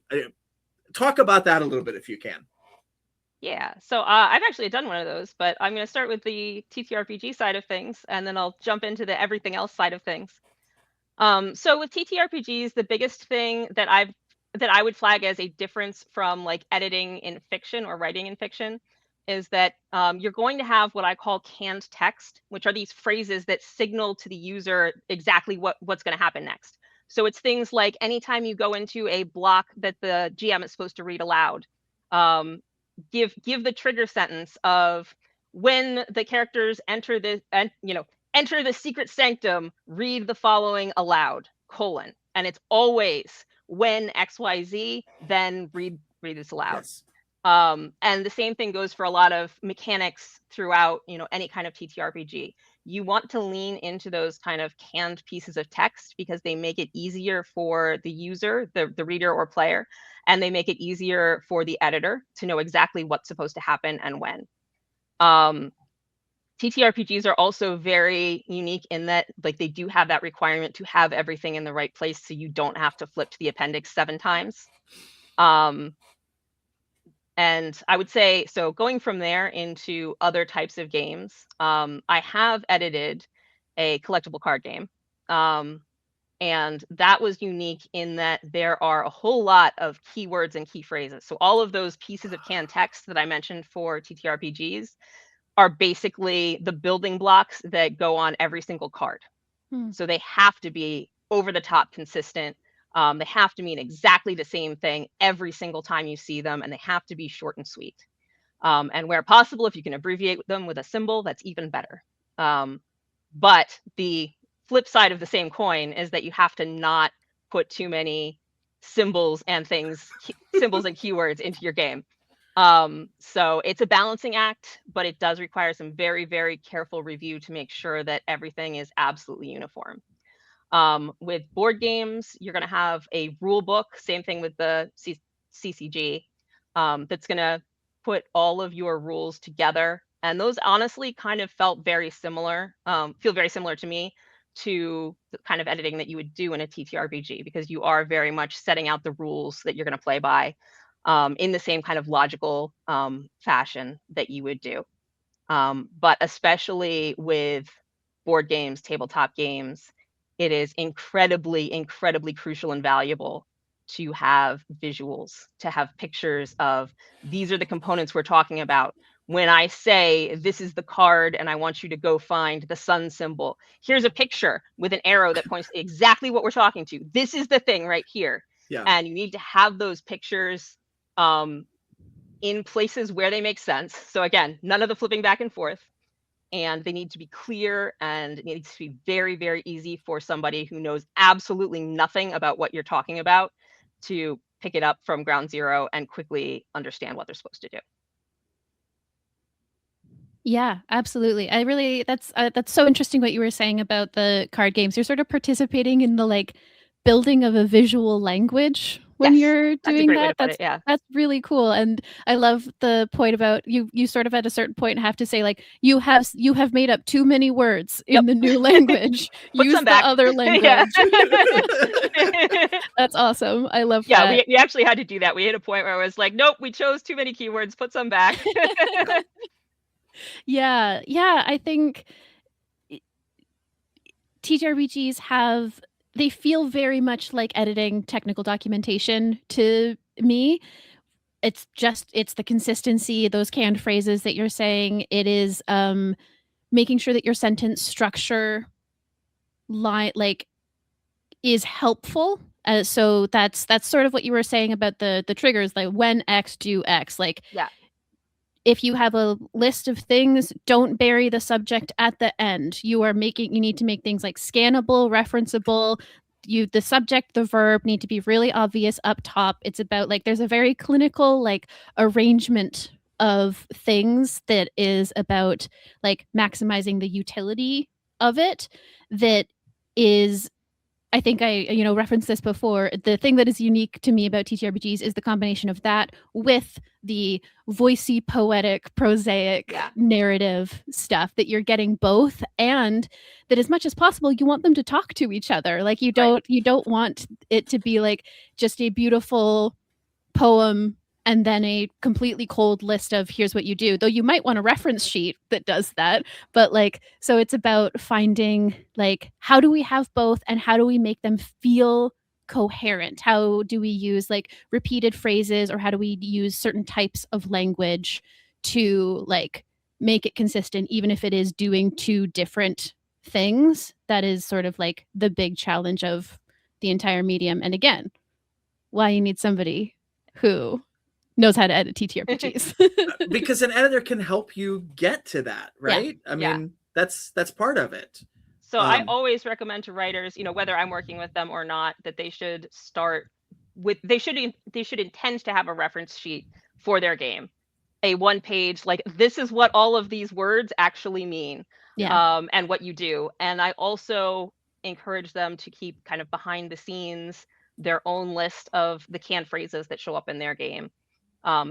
talk about that a little bit if you can. Yeah, so I've actually done one of those, but I'm going to start with the TTRPG side of things, and then I'll jump into the everything else side of things. So with TTRPGs, the biggest thing that I would flag as a difference from like editing in fiction or writing in fiction is that you're going to have what I call canned text, which are these phrases that signal to the user exactly what's going to happen next. So it's things like anytime you go into a block that the GM is supposed to read aloud, give the trigger sentence of when the characters enter the secret sanctum, read the following aloud, : and it's always when XYZ, then read this aloud. Yes. And the same thing goes for a lot of mechanics throughout, any kind of TTRPG. You want to lean into those kind of canned pieces of text because they make it easier for the user, the reader or player, and they make it easier for the editor to know exactly what's supposed to happen and when. TTRPGs are also very unique in that, like, they do have that requirement to have everything in the right place, so you don't have to flip to the appendix 7 times. And I would say, so going from there into other types of games, I have edited a collectible card game. And that was unique in that there are a whole lot of keywords and key phrases. So all of those pieces of canned text that I mentioned for TTRPGs are basically the building blocks that go on every single card. So they have to be over the top consistent. They have to mean exactly the same thing every single time you see them, and they have to be short and sweet. And where possible, if you can abbreviate them with a symbol, that's even better. But the flip side of the same coin is that you have to not put too many symbols and symbols and keywords into your game. So it's a balancing act, but it does require some very, very careful review to make sure that everything is absolutely uniform. With board games, you're going to have a rule book, same thing with the CCG, that's going to put all of your rules together. And those honestly kind of feel very similar to me to the kind of editing that you would do in a TTRPG, because you are very much setting out the rules that you're going to play by in the same kind of logical fashion that you would do. But especially with board games, tabletop games, it is incredibly, incredibly crucial and valuable to have visuals, to have pictures of these are the components we're talking about. When I say this is the card and I want you to go find the sun symbol, here's a picture with an arrow that points to exactly what we're talking to. This is the thing right here. Yeah. And you need to have those pictures in places where they make sense. So again, none of the flipping back and forth. And they need to be clear, and it needs to be very, very easy for somebody who knows absolutely nothing about what you're talking about to pick it up from ground zero and quickly understand what they're supposed to do. Yeah, absolutely. That's so interesting what you were saying about the card games. You're sort of participating in the like building of a visual language when Yes, you're that's a doing great way to that. put it, yeah. That's really cool. And I love the point about you sort of at a certain point have to say like you have made up too many words in the new language. Put Use some the back. other language. That's awesome. I love that. Yeah, we actually had to do that. We hit a point where I was like, nope, we chose too many keywords, put some back. Yeah, I think TTRPGs have they feel very much like editing technical documentation to me. It's the consistency, those canned phrases that you're saying. It is making sure that your sentence structure is helpful. So that's sort of what you were saying about the triggers, like when X, do X. Like, yeah. If you have a list of things, don't bury the subject at the end. You need to make things like scannable, referenceable. The subject, the verb need to be really obvious up top. It's about there's a very clinical arrangement of things that is about maximizing the utility of it. That is, I think I referenced this before. The thing that is unique to me about TTRPGs is the combination of that with the voicey, poetic, prosaic narrative stuff, that you're getting both, and that as much as possible you want them to talk to each other. Like you don't want it to be just a beautiful poem and then a completely cold list of here's what you do, though you might want a reference sheet that does that. But so it's about finding how do we have both, and how do we make them feel coherent? How do we use repeated phrases, or how do we use certain types of language to make it consistent, even if it is doing two different things? That is sort of the big challenge of the entire medium. And again, why you need somebody who knows how to edit TTRPGs. Because an editor can help you get to that, right? I mean, that's part of it. So I always recommend to writers, whether I'm working with them or not, that they should start with, they should intend to have a reference sheet for their game, a 1-page, this is what all of these words actually mean, and what you do. And I also encourage them to keep kind of behind the scenes their own list of the canned phrases that show up in their game.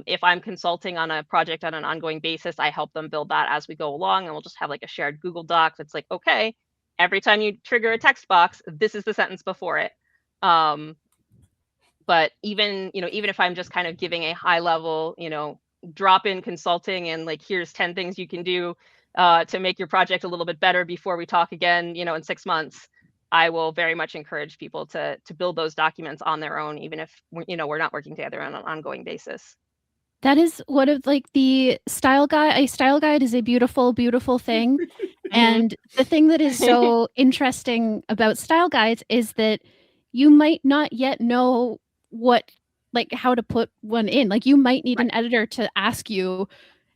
If I'm consulting on a project on an ongoing basis, I help them build that as we go along, and we'll just have a shared Google Doc that's okay, every time you trigger a text box, this is the sentence before it. But even if I'm just kind of giving a high level, drop in consulting and here's 10 things you can do to make your project a little bit better before we talk again, in 6 months, I will very much encourage people to build those documents on their own, even if we're not working together on an ongoing basis. That is one of the style guide. A style guide is a beautiful, beautiful thing. And the thing that is so interesting about style guides is that you might not yet know how to put one in. You might need an editor to ask you,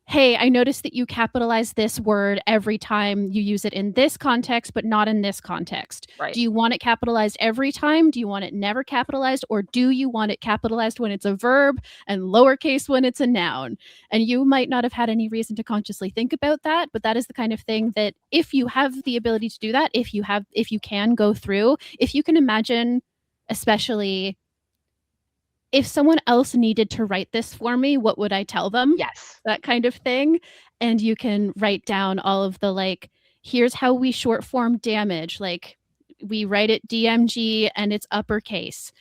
hey, I noticed that you capitalize this word every time you use it in this context, but not in this context. Right. Do you want it capitalized every time? Do you want it never capitalized? Or do you want it capitalized when it's a verb and lowercase when it's a noun? And you might not have had any reason to consciously think about that, but that is the kind of thing that if you have the ability to do that, if you can go through, if you can imagine, especially if someone else needed to write this for me, what would I tell them? Yes. That kind of thing. And you can write down all of the here's how we short form damage. We write it DMG and it's uppercase.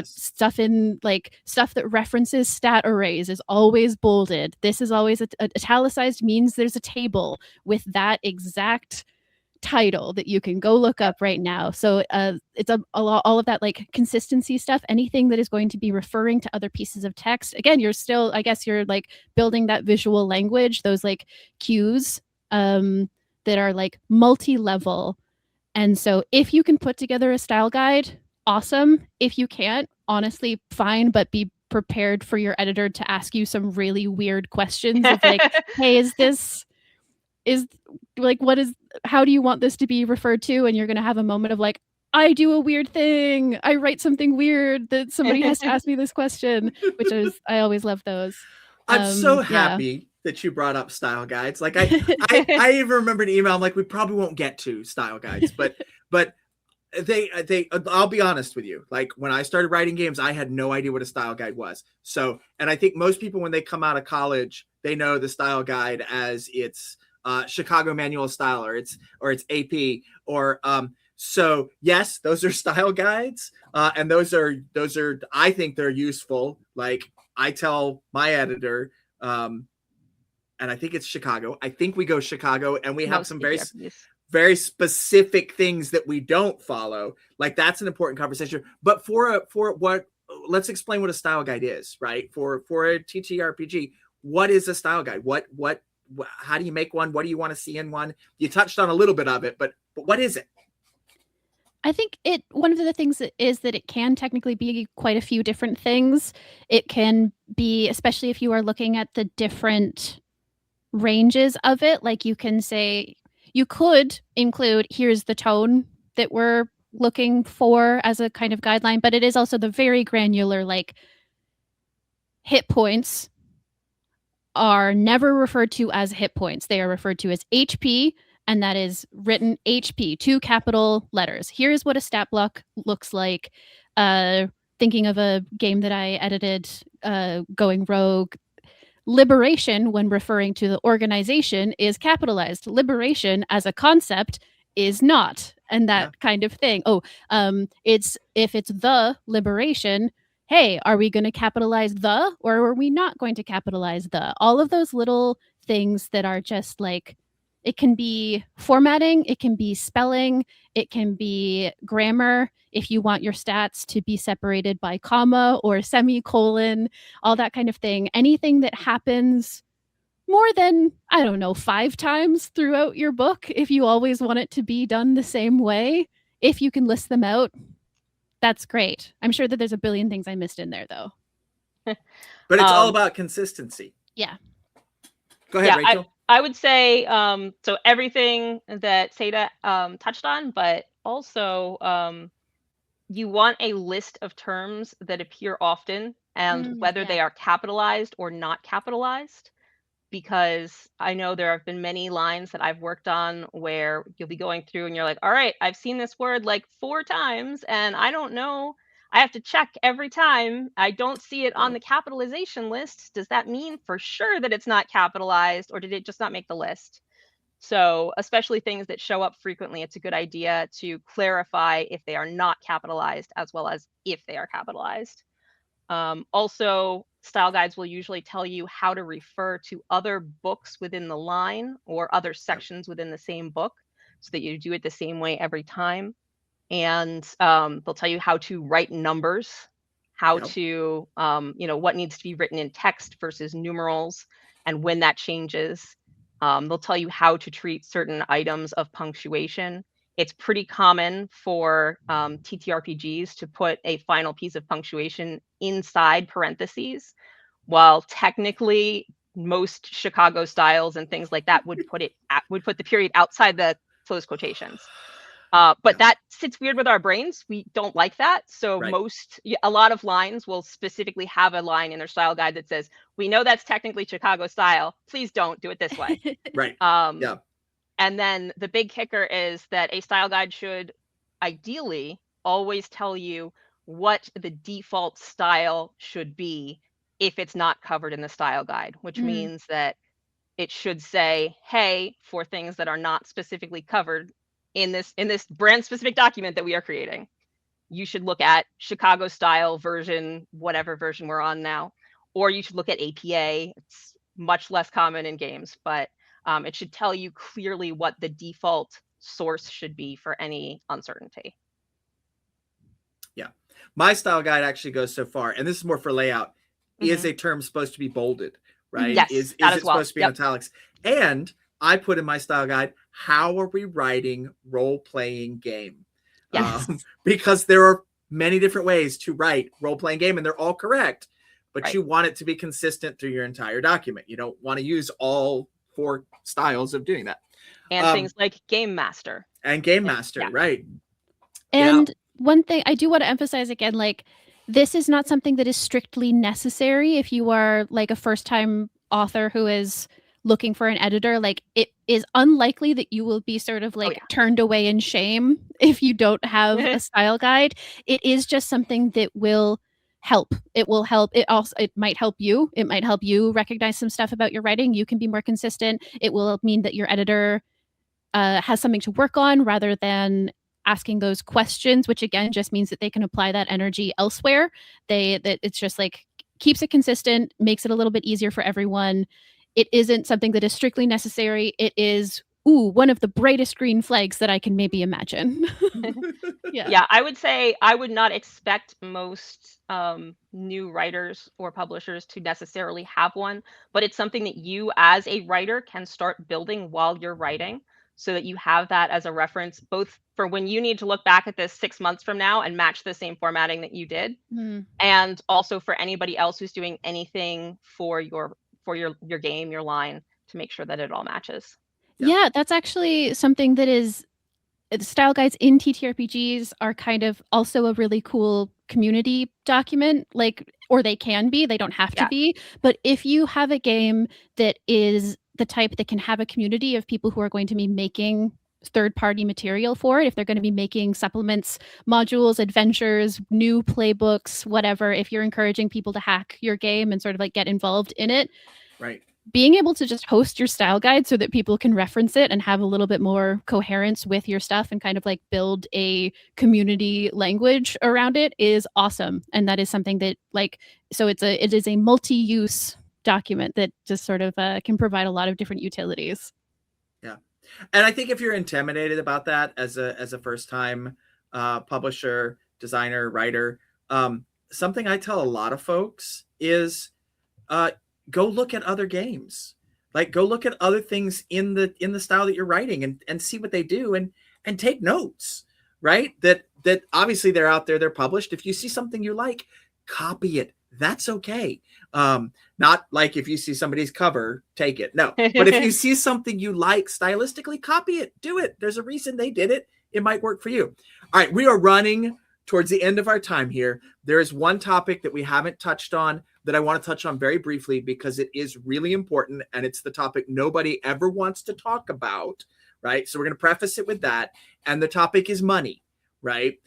Stuff in stuff that references stat arrays is always bolded. This is always italicized, means there's a table with that exact title that you can go look up right now. So it's all of that consistency stuff, anything that is going to be referring to other pieces of text. Again, you're still, I guess you're building that visual language, those cues that are multi-level. And so if you can put together a style guide, awesome. If you can't, honestly, fine, but be prepared for your editor to ask you some really weird questions of hey, how do you want this to be referred to? And you're going to have a moment of I do a weird thing. I write something weird that somebody has to ask me this question, I always love those. I'm so happy that you brought up style guides. I even remember an email. I'm we probably won't get to style guides, but they I'll be honest with you. When I started writing games, I had no idea what a style guide was. So, and I think most people, when they come out of college, they know the style guide as it's Chicago Manual of Style, or it's AP, or so yes, those are style guides, and those are I think they're useful. I tell my editor, and I think it's Chicago. I think we go Chicago, and we have some very very specific things that we don't follow. Like that's an important conversation. But let's explain what a style guide is, right? For a TTRPG, what is a style guide? How do you make one? What do you want to see in one? You touched on a little bit of it, but what is it? I think one of the things is that it can technically be quite a few different things. It can be, especially if you are looking at the different ranges of it, like you can say, you could include, here's the tone that we're looking for as a kind of guideline, but it is also the very granular, like hit points are never referred to as hit points. They are referred to as HP, and that is written HP, 2 capital letters. Here's what a stat block looks like. Thinking of a game that I edited, Going Rogue, liberation, when referring to the organization, is capitalized. Liberation as a concept is not, and that kind of thing. If it's the liberation, hey, are we going to capitalize the, or are we not going to capitalize the? All of those little things that are just like, it can be formatting, it can be spelling, it can be grammar. If you want your stats to be separated by comma or semicolon, all that kind of thing. Anything that happens more than, 5 times throughout your book, if you always want it to be done the same way, if you can list them out, that's great. I'm sure that there's a billion things I missed in there, though. But it's all about consistency. Yeah. Go ahead, Rachel. I would say, so everything that Satah touched on, but also you want a list of terms that appear often and whether they are capitalized or not capitalized. Because I know there have been many lines that I've worked on where you'll be going through and you're like, all right, I've seen this word like 4 times and I don't know. I have to check every time. I don't see it on the capitalization list. Does that mean for sure that it's not capitalized, or did it just not make the list? So especially things that show up frequently, it's a good idea to clarify if they are not capitalized as well as if they are capitalized. Also, style guides will usually tell you how to refer to other books within the line or other sections within the same book so that you do it the same way every time. And they'll tell you how to write numbers, how to, what needs to be written in text versus numerals, and when that changes. They'll tell you how to treat certain items of punctuation. It's pretty common for TTRPGs to put a final piece of punctuation inside parentheses, while technically most Chicago styles and things like that would put the period outside the closed quotations. But that sits weird with our brains. We don't like that. So a lot of lines will specifically have a line in their style guide that says, we know that's technically Chicago style. Please don't do it this way. And then the big kicker is that a style guide should ideally always tell you what the default style should be if it's not covered in the style guide, which means that it should say, hey, for things that are not specifically covered in this brand specific document that we are creating, you should look at Chicago style version, whatever version we're on now, or you should look at APA. It's much less common in games, but it should tell you clearly what the default source should be for any uncertainty. Yeah. My style guide actually goes so far, and this is more for layout, is a term supposed to be bolded, right? Yes, is it supposed to be in italics? And I put in my style guide, how are we writing role-playing game? Yes. Because there are many different ways to write role-playing game, and they're all correct, but you want it to be consistent through your entire document. You don't want to use all 4 styles of doing that. And things like Game Master. And Game Master, right. And one thing I do want to emphasize again, like, this is not something that is strictly necessary if you are like a first-time author who is looking for an editor. Like, it is unlikely that you will be sort of like turned away in shame if you don't have a style guide. It is just something that will help. It will help. It might help you. It might help you recognize some stuff about your writing. You can be more consistent. It will mean that your editor has something to work on rather than asking those questions, which again just means that they can apply that energy elsewhere. That it's just like keeps it consistent, makes it a little bit easier for everyone. It isn't something that is strictly necessary. It is ooh, one of the brightest green flags that I can maybe imagine. Yeah, I would say I would not expect most new writers or publishers to necessarily have one, but it's something that you as a writer can start building while you're writing so that you have that as a reference, both for when you need to look back at this 6 months from now and match the same formatting that you did, and also for anybody else who's doing anything for your game, your line, to make sure that it all matches. Yeah, that's actually something that is the style guides in TTRPGs are kind of also a really cool community document, like, or they can be, they don't have to Yeah. be. But if you have a game that is the type that can have a community of people who are going to be making third-party material for it, if they're going to be making supplements, modules, adventures, new playbooks, whatever, if you're encouraging people to hack your game and sort of like get involved in it, Right. being able to just host your style guide so that people can reference it and have a little bit more coherence with your stuff and kind of like build a community language around it is awesome. And that is something that like, so it is a multi-use document that just sort of can provide a lot of different utilities. Yeah. And I think if you're intimidated about that as a first time publisher, designer, writer, something I tell a lot of folks is go look at other games. Like go look at other things in the style that you're writing and see what they do and take notes, right? That obviously they're out there, they're published. If you see something you like, copy it. That's okay. Not like if you see somebody's cover, take it. No, but if you see something you like stylistically, copy it, do it. There's a reason they did it. It might work for you. All right, we are running towards the end of our time here. There is one topic that we haven't touched on that I want to touch on very briefly because it is really important and it's the topic nobody ever wants to talk about, right? So we're going to preface it with that. And the topic is money, right?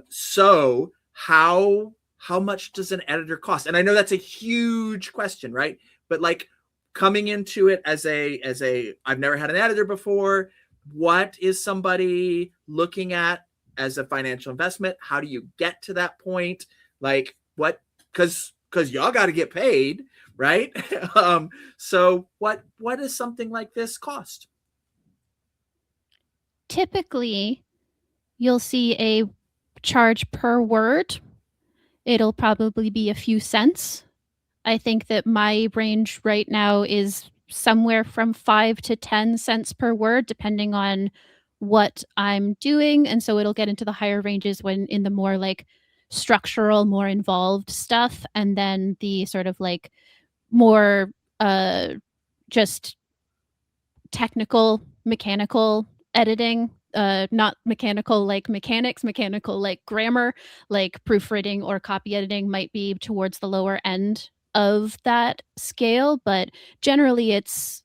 So how much does an editor cost? And I know that's a huge question, right? But like coming into it as a I've never had an editor before, what is somebody looking at as a financial investment? How do you get to that point? Like what, because y'all got to get paid, right? So what does something like this cost? Typically, you'll see a charge per word. It'll probably be a few cents. I think that my range right now is somewhere from 5 to 10 cents per word, depending on what I'm doing. And so it'll get into the higher ranges when in the more like structural, more involved stuff. And then the sort of like more just technical, mechanical editing, not mechanical like mechanics, mechanical like grammar, like proofreading or copy editing might be towards the lower end of that scale. But generally, it's,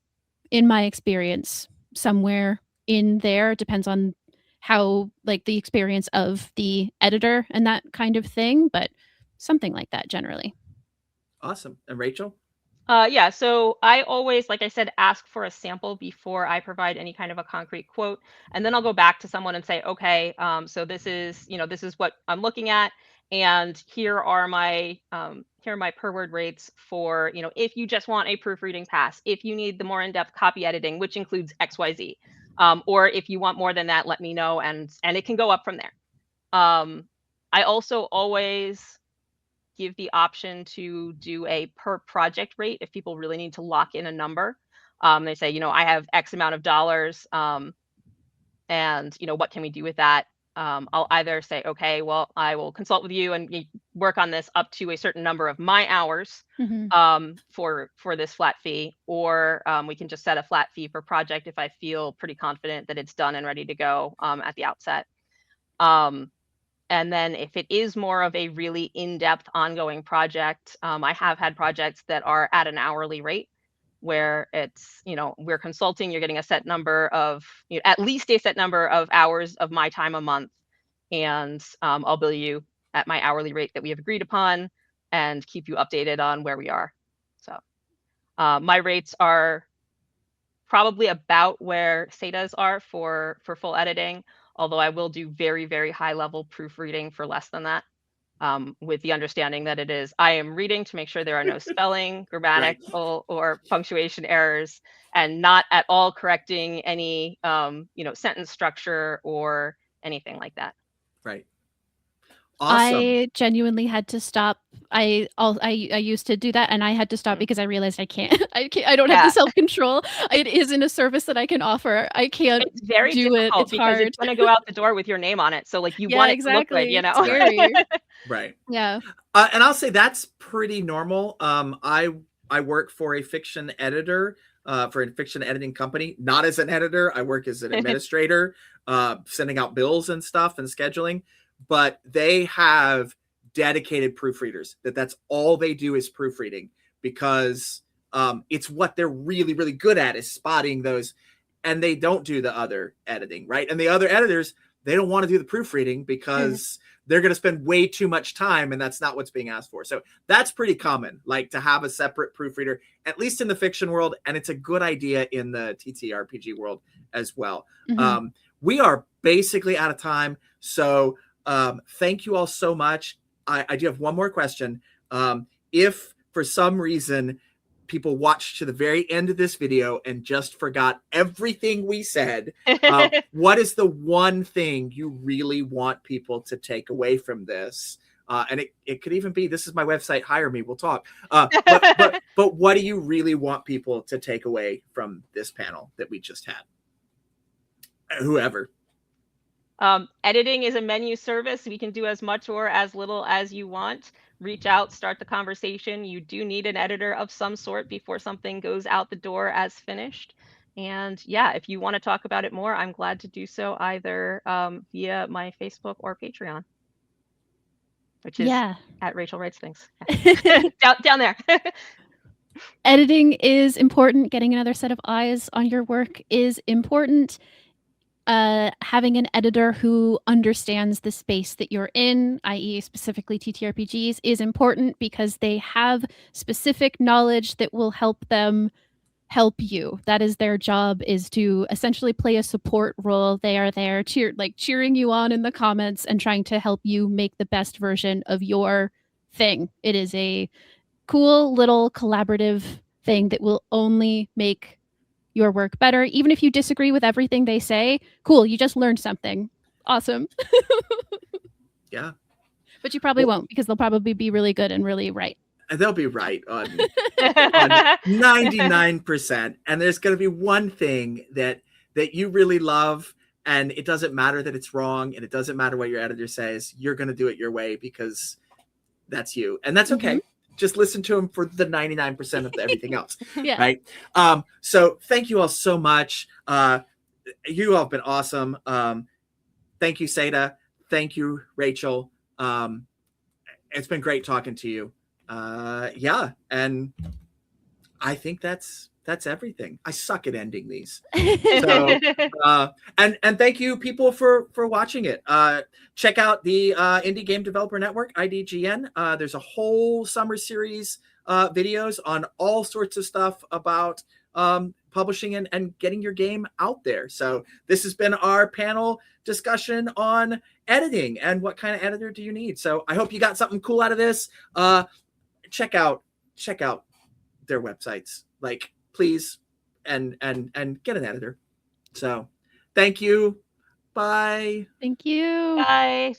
in my experience, somewhere in there. Depends on how, like, the experience of the editor and that kind of thing, but something like that generally. Awesome. And Rachel? Yeah, so I always, like I said, ask for a sample before I provide any kind of a concrete quote, and then I'll go back to someone and say, okay, so this is, this is what I'm looking at, and here are my per word rates for, if you just want a proofreading pass, if you need the more in-depth copy editing, which includes XYZ, or if you want more than that, let me know, and it can go up from there. I also always give the option to do a per project rate if people really need to lock in a number. They say, I have X amount of dollars, and what can we do with that? I'll either say, okay, well, I will consult with you and work on this up to a certain number of my hours for this flat fee, or we can just set a flat fee per project if I feel pretty confident that it's done and ready to go at the outset. And then if it is more of a really in-depth ongoing project, I have had projects that are at an hourly rate where it's, we're consulting, you're getting a set number of, at least a set number of hours of my time a month. And I'll bill you at my hourly rate that we have agreed upon and keep you updated on where we are. So my rates are probably about where satahs are for full editing, although I will do very, very high level proofreading for less than that. with the understanding that it is, I am reading to make sure there are no spelling, grammatical, or punctuation errors, and not at all correcting any, sentence structure or anything like that. Right. Awesome. I genuinely had to stop. I used to do that, and I had to stop because I realized I can't. I don't have the self-control. It isn't a service that I can offer. I can't It's very do it. difficult It's because hard. it's going to go out the door with your name on it. So like you Yeah, want it exactly. to look good, It's scary. Right. Yeah. And I'll say that's pretty normal. I work for a fiction editor, for a fiction editing company, not as an editor. I work as an administrator, sending out bills and stuff and scheduling, but they have dedicated proofreaders that's all they do is proofreading, because it's what they're really, really good at, is spotting those, and they don't do the other editing, right? And the other editors, they don't want to do the proofreading because they're going to spend way too much time, and that's not what's being asked for. So that's pretty common, like to have a separate proofreader, at least in the fiction world, and it's a good idea in the TTRPG world as well. We are basically out of time, so thank you all so much. I do have one more question. If for some reason people watched to the very end of this video and just forgot everything we said, what is the one thing you really want people to take away from this? And it could even be, this is my website, hire me, we'll talk. But what do you really want people to take away from this panel that we just had? Whoever. Editing is a menu service. We can do as much or as little as you want. Reach out, start the conversation. You do need an editor of some sort before something goes out the door as finished. And yeah, if you want to talk about it more, I'm glad to do so either via my Facebook or Patreon, which is at Rachel Writes Things. down there. Editing is important. Getting another set of eyes on your work is important. Having an editor who understands the space that you're in, i.e. specifically TTRPGs, is important because they have specific knowledge that will help them help you. That is their job, is to essentially play a support role. They are there cheering you on in the comments and trying to help you make the best version of your thing. It is a cool little collaborative thing that will only make your work better. Even if you disagree with everything they say, cool, you just learned something. Awesome. Yeah. But you probably won't, because they'll probably be really good and really right. They'll be right on 99%. And there's going to be one thing that you really love, and it doesn't matter that it's wrong, and it doesn't matter what your editor says. You're going to do it your way because that's you. And that's okay. Just listen to them for the 99% of everything else. Right. So thank you all so much. You all have been awesome. Thank you, Satah. Thank you, Rachel. It's been great talking to you. And I think that's everything. I suck at ending these. So, and thank you, people, for watching it. Check out the Indie Game Developer Network, IGDN. There's a whole summer series videos on all sorts of stuff about publishing and getting your game out there. So this has been our panel discussion on editing and what kind of editor do you need. So I hope you got something cool out of this. Check out their websites, like, please, and get an editor. So thank you. Bye. Thank you. Bye.